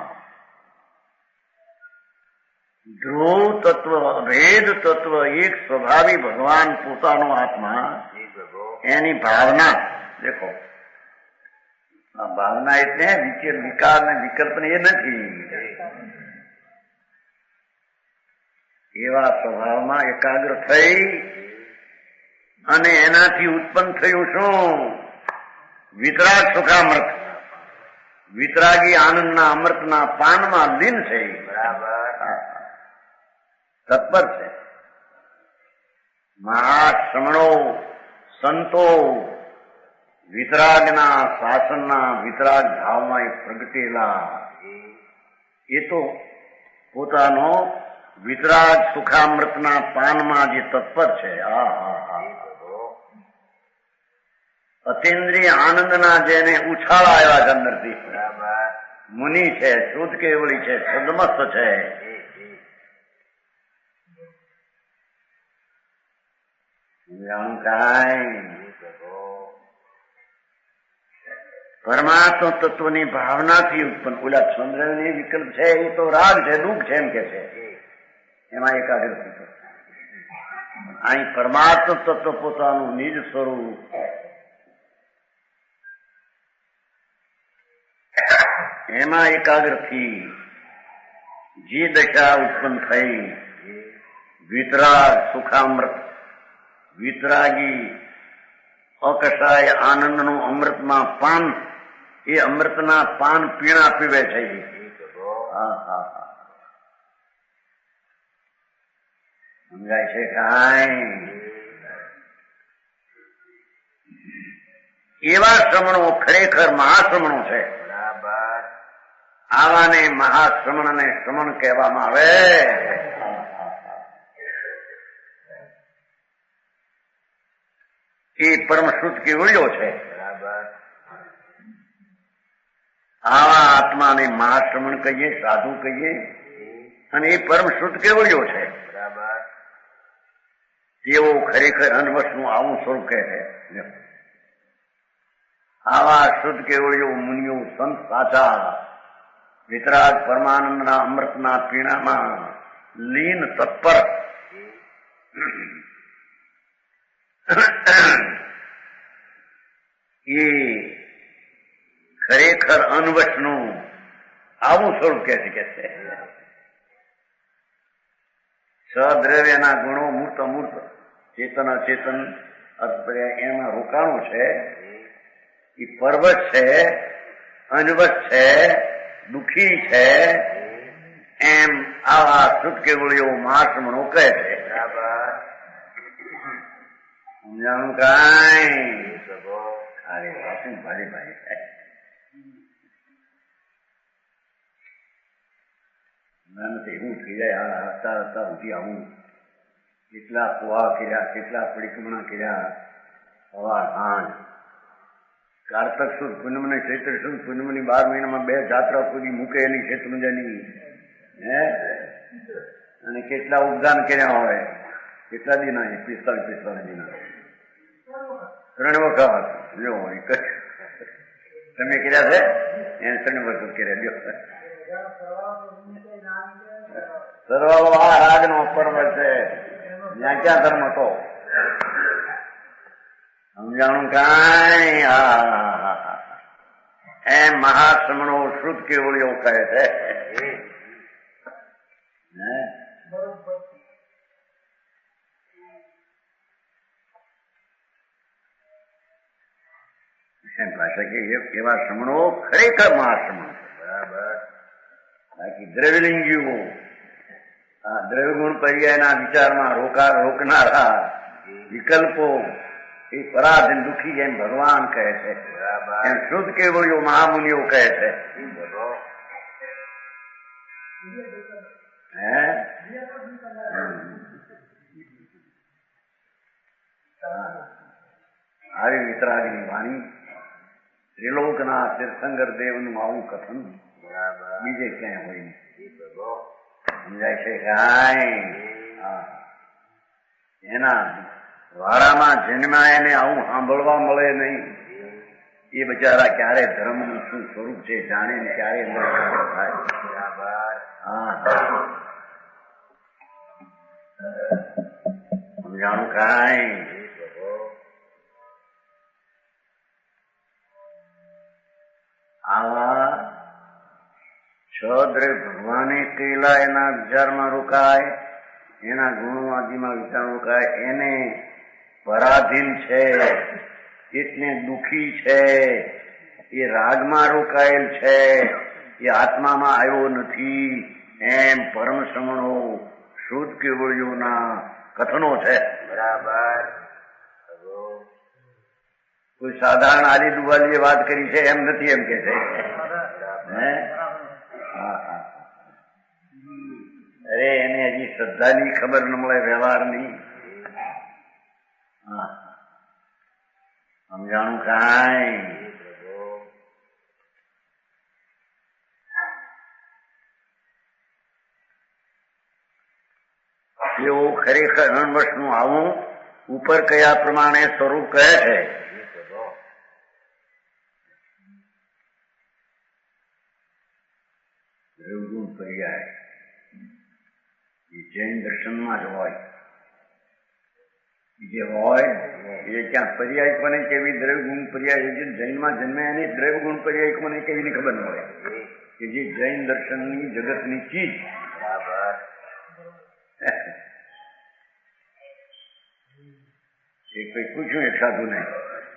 Speaker 2: ધ્રુવ તત્વ ભેદ તત્વ એક સ્વભાવી ભગવાન પોતાનો આત્મા એની ભાવના દેખો. ભાવના એટલે વિકાર ને વિકલ્પ ને એ નથી. એવા સ્વભાવમાં એકાગ્ર થઈ અને એનાથી ઉત્પન્ન થયું શું વિતરાગ સુખામૃત, વિતરાગી આનંદના અમૃતના પાનમાં લીન છે. તત્પર છે. મહાશ્રમણો સંતો વિતરાગના શાસનના વિતરાગ ભાવમાં પ્રગટેલા એ તો પોતાનો વિતરાગ સુખામૃતના પાનમાં જે તત્પર છે. અતિન્દ્રિય આનંદના જેને ઉછાળા આવ્યા છે અંદરથી. મુનિ છે, શુદ્ધ કેવળી છે, સદમસ્ત છે. પરમાત્મ તત્વની ભાવનાથી ઉત્પન્ન ઓલા ચંદ્રની વિકલ્પ છે એ તો રાગ છે, દુઃખ છે એમ કે છે, એમાં એકાગ્ર થતો. અહીં પરમાત્મ તત્વ પોતાનું નિજ સ્વરૂપ એમાં એકાગ્રથી જે દશા ઉત્પન્ન થઈ વિતરાગ સુખામૃત, વિતરાગી અકસાય આનંદનું અમૃતમાં પાન, એ અમૃતના પાન પીણા પીવે છે. સમજાય છે કાંઈ? એવા શ્રમણો ખરેખર મહાશ્રમણો છે. આવાને મહાશ્રમણ ને શ્રમણ કહેવામાં આવે. એ પરમ શુદ્ધ કેવળીઓ છે. આવા આત્માને મહાશ્રમણ કહીએ, સાધુ કહીએ, અને એ પરમ શુદ્ધ કેવળીઓ છે. તેઓ ખરેખર અનવશનું આવું સ્વરૂપ કહે છે. આવા શુદ્ધ કેવળીઓ મુનિઓ સંત સાચા વિતરાગ પરમાનંદના અમૃતના પીણામાં લીન તત્પર એ ખરેખર અનવશનું આવું સ્વરૂપ કહે છે. સદ્રવ્યના ગુણો મૂર્ત અમૂર્ત, ચેતન અચેતન એમાં રોકાણું છે. એ પર્વત છે, અનવશ છે, દુઃખી છે, એમ આવા શુદ્ધ કેવળીઓ મહાશ્રમણો કહે છે. સમજાણું કાંઈ? અરે બાપુ ભારી ભારી થાય. એવું થઈ જાય. હસતા હસતા ઉઠી આવું કેટલા પોહા કર્યા, કેટલા પરિક્રમણા કર્યા, સવાર સાંજ. કારતક સુદ પૂનમ ને ચૈત્ર સુદ પૂનમ ની 12 મહિનામાં 2 જાત્રા પૂરી મૂકેલી શેત્રુંજાની. અને કેટલા ઉપદાન કર્યા હોય, કેટલા દિના 45 દિના 3 વખત. જો તમે કર્યા છે એને 3 વખત કર્યા. જો સર્વ આ રાગ નો પર્વ છે. ત્યાં ક્યાં ધર્મ હતો? સમજાણું કાંઈ? એમ મહાશ્રમણો શુદ્ધ કેવળીઓ કહે છે. ભાષા કે એવા શ્રમણો ખરેખર મહાશ્રમણો. બરાબર. બાકી દ્રવ્યલિંગીઓ, દ્રવ્ય ગુણ પર્યાયના વિચારમાં રોકનારા વિકલ્પો, એ પરાધીન દુઃખી એમ ભગવાન કહે છે. એમ શુદ્ધ કેવળીઓ મહામુનિઓ કહે છે. આવી વિતરાગની વાણી, ત્રિલોકના તીર્થંકર દેવનું આવું કથન બીજે ક્યાંય હોય નહીં. સમજાય છે કાંઈ? એના વાડામાં જન્મ્યા એને આવું સાંભળવા મળે નહીં. એ બિચારા ક્યારે ધર્મનું શું સ્વરૂપ છે જાણે ને ક્યારે થાય. સમજાણું કાંઈ? આવા છદ્ર ભગવાને કહેલા એના વિચારમાં રોકાય, એના ગુણો આદિમાં વિચાર રોકાય, એને પરાધીન છે એટલે દુઃખી છે, એ રાગમાં રોકાયેલ છે, એ આત્મામાં આવ્યો નથી, એમ પરમ શ્રમણો શુદ્ધ કેવળીઓના કથનો છે.
Speaker 3: બરાબર.
Speaker 2: કોઈ સાધારણ આલી દુવાલીએ વાત કરી છે એમ નથી, એમ કે છે. અરે એને હજી શ્રદ્ધાની ખબર ન મળે, વ્યવહારની. સમજાણું કાંઈ? એવું ખરેખર અણવશનું આવું ઉપર કયા પ્રમાણે સ્વરૂપ કહે છે. દ્રવગુણ પર્યાય એ જૈન દર્શનમાં જ હોય. જે હોય એ ક્યાં પર્યાય કોને કેવી દ્રવગુણ પર્યાય જૈનમાં જન્મે એની દ્રવગુણ પર્યાય કોને કેવી ની ખબર ન હોય કે જે જૈન દર્શનની જગતની ચીજ. એ કઈ પૂછ્યું એક સાધુ ને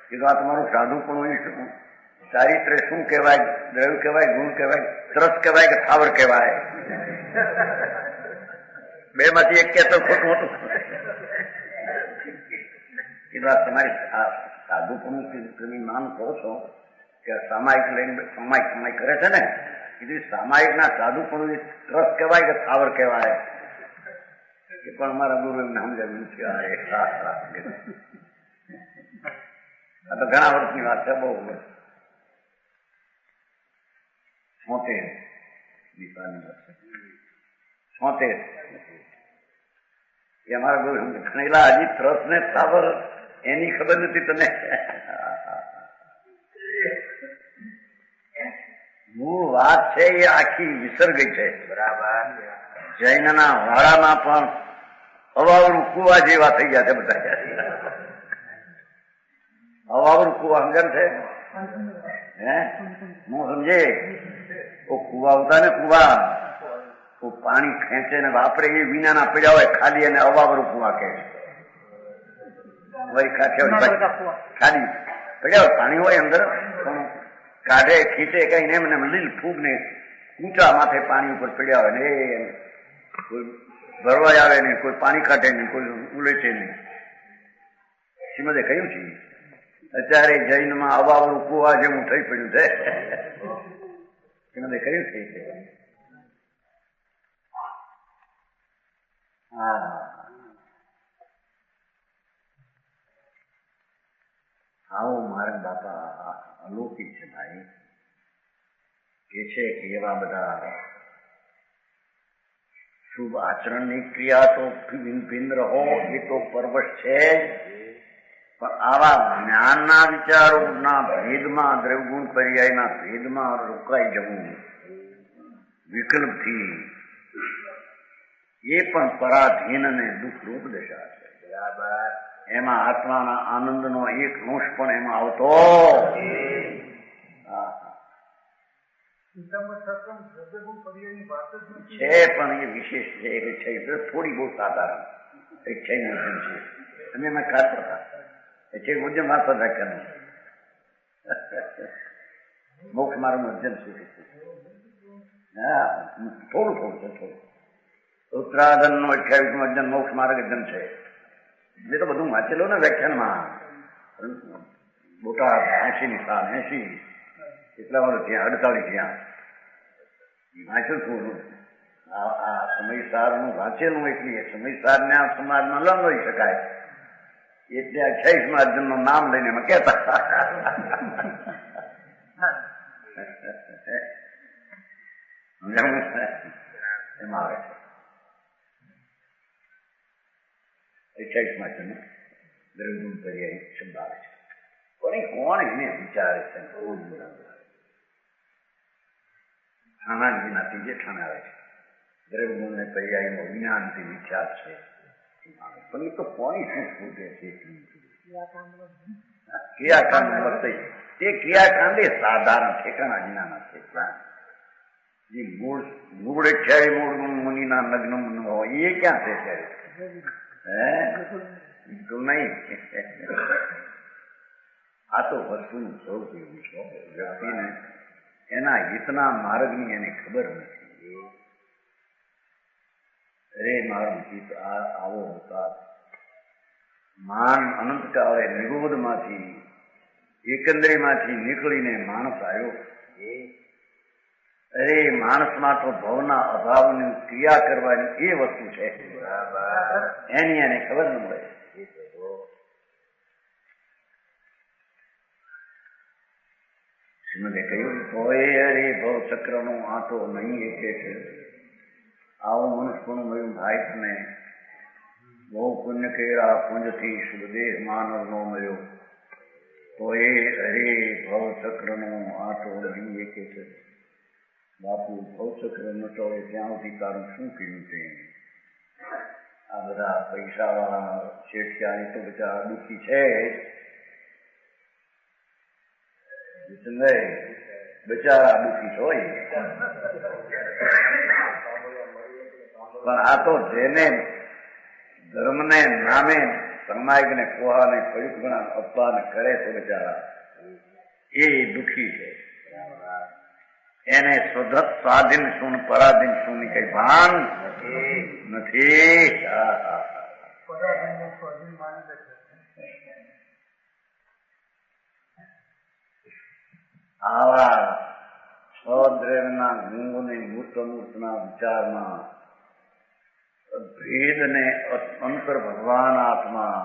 Speaker 2: કે આ તમારું સાધુ પણ ચારિત્ર શું કહેવાય? દ્રવ કહેવાય, ગુણ કહેવાય, તરસ કહેવાય કે થાવર કહેવાય? બે માંથી એક કહેતો ખોટું હતું. કીધું આ તમારી સાધુ પણ તમે નામ કહો છો કે સામાયિક લઈને સામાયિક કરે છે ને, કીધું સામાયિક ના સાધુ પણ તરસ કહેવાય કે થાવર કહેવાય? એ પણ અમારા ગુરુ એમને સમજાવ્યું છે. આ તો ઘણા વર્ષની વાત છે, બહુ 76 એ અમારા ગુરુ ખણેલા હજી ત્રસ ને તાવર એની ખબર નથી તને. મૂળ વાત છે એ આખી વિસર ગઈ છે.
Speaker 3: બરાબર.
Speaker 2: જૈનના વાડામાં પણ અવાવરું કુવા જેવા થઈ ગયા છે બધા. અવાવરું કુવા સમજણ છે? હું સમજે કુવા આવતા ને, કુવા પાણી ખેંચે ને વાપરે એ વિનાના પડ્યા હોય ખાલી, અને અવાવરું કુવા કે ખાલી પડ્યા હોય, પાણી હોય અંદર, કાઢે ખીચે કઈ ને એમને લીલ ફૂગ ને ઊંચા માથે પાણી ઉપર પડ્યા હોય ને, કોઈ ભરવાય આવે નહીં, કોઈ પાણી કાઢે નહીં, કોઈ ઉલેચે નહીં. શ્રીમદે કહ્યું છે અત્યારે જૈનમાં અવાવરું કુવા જેવું થઈ પડ્યું છે. શ્રીમદે કહ્યું છે. આવો મારા બાપા અલૌકિક છે ભાઈ. કે છે કે એવા બધા શુભ આચરણની ક્રિયા તો ભિન્ન રહો, એ તો પરવશ છે જ, પણ આવા જ્ઞાનના વિચારોના ભેદમાં, દ્રવગુણ પર્યાયના ભેદમાં રોકાઈ જવું વિકલ્પથી, એ પણ પરાધીન અને દુઃખરૂપ દશા છે.
Speaker 3: બરાબર.
Speaker 2: એમાં આત્માના આનંદનો એક અંશ પણ એમાં આવતો છે, પણ એ વિશેષ છે. થોડી બહુ સાધારણ એક છે મુજબ છે. તમે એમાં કાઢતા હતા એ છે મુજબ વાંચો રાખ્યા. મોક્ષ મારું મજ્જન શું છે? થોડું થોડું છે, થોડું. ઉત્તરાધન નો 28 અધ્યયન મોક્ષ માર્ગ અધ્યયન છે. એ તો બધું વાંચેલો ને વ્યાખ્યાનમાં. બોટાદ 80 ની સાલ 80 એટલા વર્ષ ત્યાં 48 ત્યાં વાંચ્યું થોડું. આ સમયસારનું વાંચેલું એટલી સમયસાર ને આ સમાજમાં ન લઈ શકાય એટલે 28મા અધ્યયનનું નામ લઈને એમાં કહેતા. એમાં આવે છે 28મા અધ્યયન દ્રવગુણ પર્યાય શબ્દ આવે છે. પણ કોણ એને વિચારે છે? ઠાણાજીના ત્રીજે ઠાણે આવે છે. દ્રવગુણ ને પર્યાયનો વિજ્ઞાનથી વિચાર છે. પણ એ તો કોની શું શોધે છે? ક્રિયાકાંડ વર્તે તે ક્રિયાકાંડ એ સાધારણ ઠેકાણા વિનાના છે. જે મૂળ 28 મૂળ મુનિના લગ્ન હોય એ ક્યાં છે ત્યારે? નહીં આ તો વસ્તુનું સ્વરૂપ એવું છે વ્યક્તિને એના હિતના માર્ગની એને ખબર નથી. અરે મારું હિત આવો હતા. માન અનંતકાળે નિરોધમાંથી એકંદરીમાંથી નીકળીને માણસ આવ્યો. અરે માણસમાં તો ભવના અભાવની ક્રિયા કરવાની એ વસ્તુ છે એની એને ખબર ન મળે. શ્રીમદે કહ્યું તોય અરે ભવ ચક્રનો આંટો નહીં એકે છે. આવું મનુષ્યનું મળ્યું ભાઈ તને બહુ પુણ્ય કર્યા પુંજથી શુભદેહ માનવ નો મળ્યો તો એ અરે ભવ ચક્રનો આંટો નહીં એકે છે. બાપુ ભવચક્ર ન ટળે ત્યાં સુધી તારું શું કર્યું છે? આ બધા પૈસા વાળા શેઠિયા તો બધા દુઃખી છે બચારા દુઃખી છે હોય. પણ આ તો જેને ધર્મને નામે સમાજને કોહાને પવિત્રના અપમાન કરે તો બચારા એ દુઃખી છે. એને સ્વાધીન શું પરાધીન શું ની કઈ ભાન નથી. આવા સ્વદ્રેવના ગુંગોની મૂર્તના વિચારમાં ભેદ ને અંતર ભગવાન આત્મા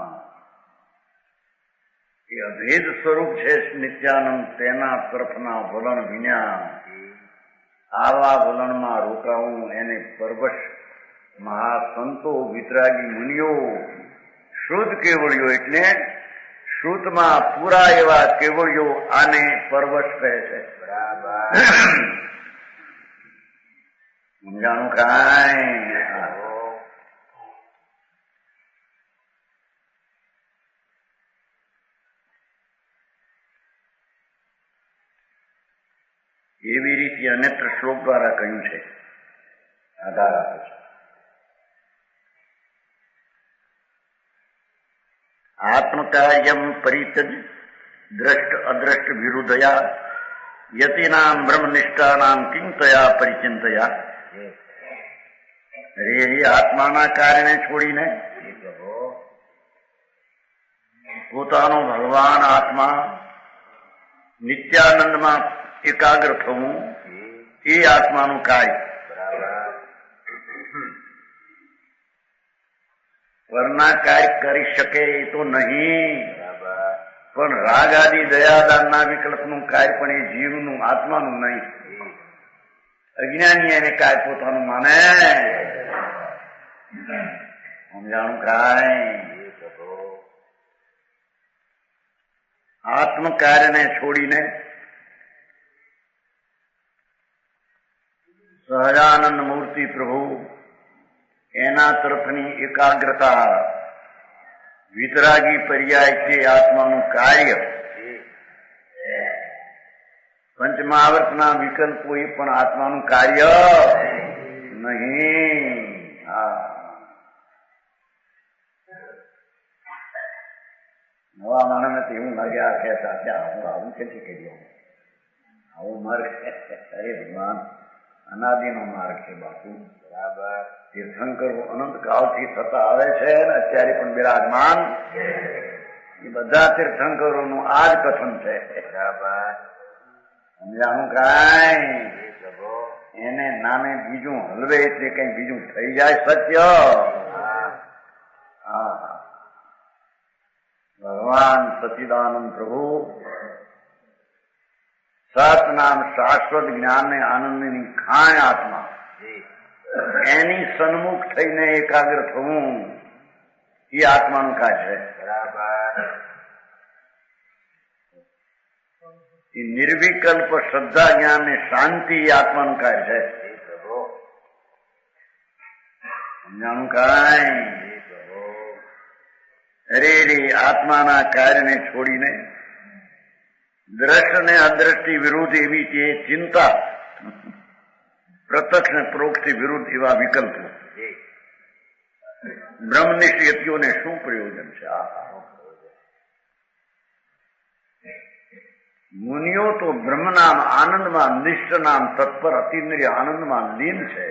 Speaker 2: એ અભેદ સ્વરૂપ છે નિત્યાનંદ. તેના તરફના વલણ વિના આવા વલણમાં રોકાવું એને પરવશ મહાસંતો વિતરાગી મુનિઓ શુદ્ધ કેવળીઓ એટલે શુદ્ધમાં પૂરા એવા કેવળીઓ આને પરવશ કહે છે. સમજાણું કાંઈ? એવી રીતે અનેત્ર શ્લોક દ્વારા કહ્યું છે. આધાર આપે છે. આત્મકાર્યમ પરિત્યજ દ્રષ્ટ અદ્રષ્ટ વિરુદ્ધયા યતિનામ બ્રહ્મનિષ્ઠાનામ કિંતયા પરિચિંતયા. રેરી આત્માના કાર્યને છોડીને પોતાનો ભગવાન આત્મા નિત્યાનંદમાં એકાગ્ર થવું એ આત્માનું કાર્ય. પરના કાર્ય કરી શકે એ તો નહીં, પણ રાગ આદિ દયાદાનના વિકલ્પનું કાર્ય પણ એ જીવનું આત્માનું નહીં. અજ્ઞાની એને કાર્ય પોતાનું માને. સમજાણું કાંઈ? આત્મ કાર્યને છોડીને સહજાનંદ મૂર્તિ પ્રભુ એના તરફની એકાગ્રતા વિતરાગી પર્યાય છે આત્માનું કાર્ય. પંચમહાવર્તના વિકલ્પો એ પણ આત્માનું કાર્ય નહીં. નવા માણસને તો એવું લાગ્યા કહેતા ત્યાં હું આવું કેટલી કર્યો આવો માર્ગ. અરે ભગવાન અનાદિનો માર્ગ છે બાપુ. બરાબર. તીર્થંકરો અનંત કાળથી થતા આવે છે ને અત્યારે પણ બિરાજમાન. એ બધા તીર્થંકરોનું આ જ કથન છે. બરાબર. સમજાણું કાંઈ? એને નામે બીજું હલવે એટલે કઈ બીજું થઈ જાય સત્ય. હા, ભગવાન સચિદાનંદ પ્રભુ સત નામ શાશ્વત જ્ઞાન ને આનંદની ખાણ આત્મા એની સન્મુખ થઈને એકાગ્ર થવું એ આત્માનું કાર્ય છે. બરાબર. એ નિર્વિકલ્પ શ્રદ્ધા જ્ઞાન ને શાંતિ એ આત્માનું કાર્ય છે. સમજાણું કાંઈ? અરે રે આત્માના કાર્યને છોડીને દ્રષ્ટ ને અદ્રષ્ટિ વિરુદ્ધ એવી તે ચિંતા, પ્રત્યક્ષ ને પરોક્ષથી વિરુદ્ધ એવા વિકલ્પો. બ્રહ્મનિષ્ઠ યતિઓને શું પ્રયોજન છે? મુનિઓ તો બ્રહ્મનામ આનંદમાં નિષ્ઠ નામ તત્પર અતિન્દ્રિય આનંદમાં લીન છે,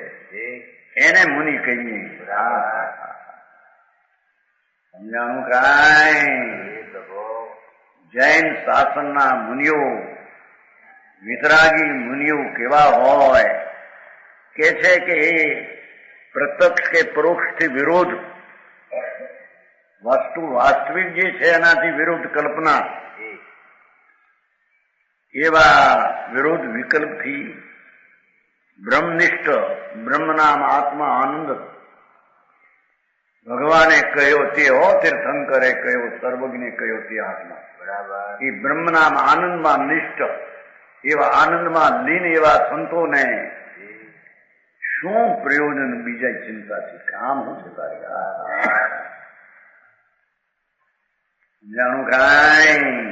Speaker 2: એને મુનિ કહીએ. સમજાણું કાંઈ? જૈન શાસનના મુનિઓ, વિતરાગી મુનિઓ કેવા હોય કે છે કે એ પ્રત્યક્ષ કે પરોક્ષથી વિરોધ, વાસ્તવિક જે છે એનાથી વિરુદ્ધ કલ્પના, એવા વિરોધ વિકલ્પથી બ્રહ્મનિષ્ઠ બ્રહ્મનામ આત્મા આનંદ ભગવાને કહ્યો તે હો, તીર્થંકરે કહ્યો, સર્વજ્ઞે કહ્યો તે આત્મા. બરાબર. એ બ્રહ્મનામ આનંદમાં નિષ્ઠ, એવા આનંદમાં લીન એવા સંતોને શું પ્રયોજન બીજા ચિંતાથી? કામ શું છે તારી? જાણું કાંઈ?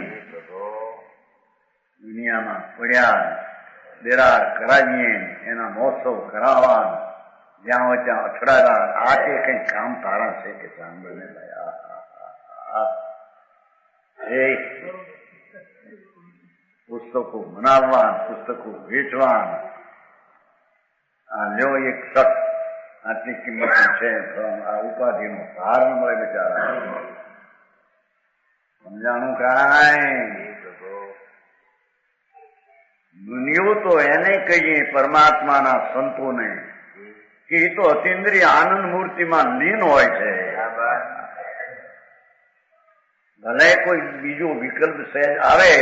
Speaker 2: દુનિયામાં પડ્યા દેરાર કરાવીએ, એના મહોત્સવ કરાવવા, જ્યાં હોય ત્યાં અથડાવા, આ તે કઈ કામ તારા છે કે? સાંભળને ભાઈ, પુસ્તકો બનાવવા, પુસ્તકો વેચવા, આ લ્યો એક તક, આટલી કિંમત છે, આ ઉપાધિનો ભાર ન મળે બિચારા. સમજાણું કાંઈ? મુનિઓ તો એને કહીએ પરમાત્માના સંતોને કે એ તો અતિન્દ્રિય આનંદ મૂર્તિમાં લીન હોય છે. ભલે કોઈ બીજો વિકલ્પ સહેજ આવે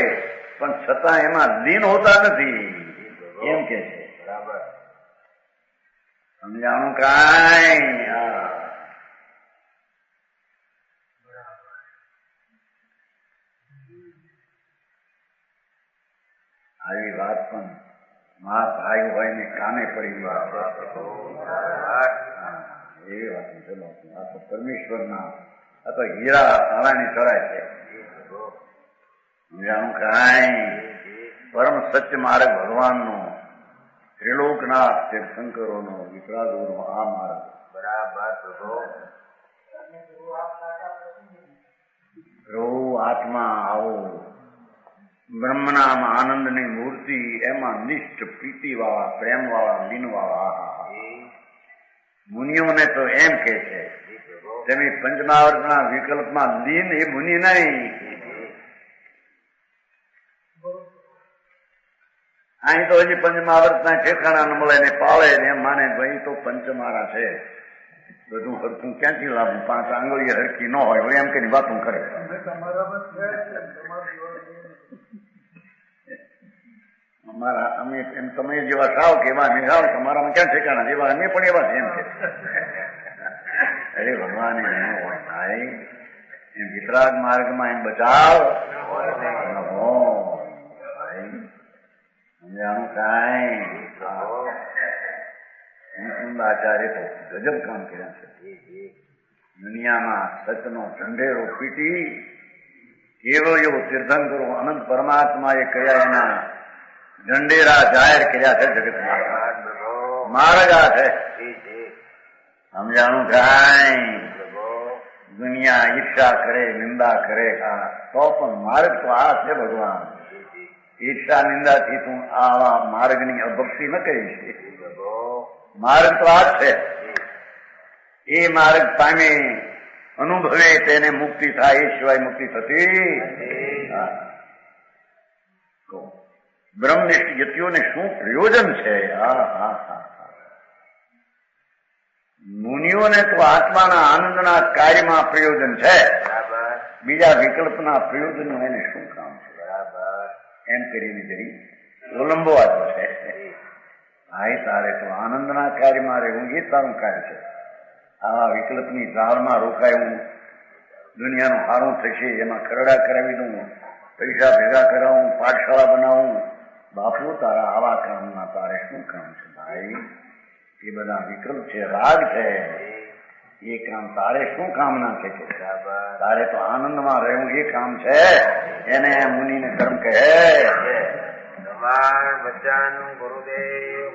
Speaker 2: પણ છતાં એમાં લીન હોતા નથી, એમ કે છે. બરાબર. સમજાણું કાંઈ? આવી વાત પણ મારા ભાઈ હોય ને કાને પડી વાત એ વાત. ચલો, આ તો પરમેશ્વરના, આ તો હીરા તાણાની ચડાય છે. જાણું કાંઈ? પરમ સત્ય માર્ગ ભગવાનનો, ત્રિલોકનાથ તીર્થંકરોનો, વિતરાગોનો આ માર્ગ. બરાબર. આત્મા આવો બ્રહ્મનામ આનંદની મૂર્તિ, એમાં નિષ્ઠ પ્રીતિ વાળા, પ્રેમ વાળા, લીન વાળા. મુનિઓને તો એમ કે છે તમે પંચમહાવર્તના વિકલ્પમાં લીન, એ મુનિ નહીં. અહીં તો હજી પંચમહાવર્તના ઠેકાણા ન મળે ને પાળે ને એમ માને ભાઈ તો પંચમારા છે, બધું હરખું ક્યાંથી લાવું, 5 આંગળીએ હરખી ન હોય એમ કઈ વાતું કરે. અમારા અમે એમ તમે જેવા સાવ કે એવા અમે સાવ, તમારામાં ક્યાં ઠેકાણા, જેવા અમે પણ એવા છે એમ કે. અરે ભગવાન એમ હોય ભાઈ, એમ વિતરાગ માર્ગમાં એમ બચાવ ભાઈ. સમજાણું કાંઈ? આચાર્ય તો ગજબ કામ કર્યા છે. દુનિયામાં સચનો ઢંઢેરો પીટી એવો એવો તીર્થંકરો અનંત પરમાત્માએ કયા એના ઢંઢેરા જાહેર કર્યા છે જગતમાં. માર્ગ આ છે. સમજાણું કાંઈ? દુનિયા ઈર્ષા કરે, નિંદા કરે, તો પણ માર્ગ તો આ છે ભગવાન. ઈર્ષા નિંદાથી તું આવા માર્ગની અભક્તિ ન કરીશ. માર્ગ તો આ જ છે. એ માર્ગ પામે, અનુભવે તેને મુક્તિ થાય, એ સિવાય મુક્તિ થતી. બ્રહ્મનિષ્ઠ યતિઓને શું પ્રયોજન છે? મુનિઓને તો આત્માના આનંદના કાર્યમાં પ્રયોજન છે, બીજા વિકલ્પના પ્રયોજનો એને શું કામ છે? બરાબર. એમ કરીને જરી ઓલંબવાતો છે. ભાઈ તારે તો આનંદના કાર્યમાં રહેવું એ તારું કાર્ય છે. આવા વિકલ્પની ઝાડમાં રોકાયું, દુનિયાનું સારું થશે, એમાં ખરડા કરાવી દઉં, પૈસા ભેગા કરાવું, પાઠશાળા બનાવું, બાપુ તારા આવા કામમાં તારે શું કામ છે? ભાઈ એ બધા વિકલ્પ છે, રાગ છે, એ કામ તારે શું કામના છે? તારે તો આનંદમાં રહેવું એ કામ છે. એને મુનિને કર્મ કહે. ભગવાન વચન ગુરુદેવ.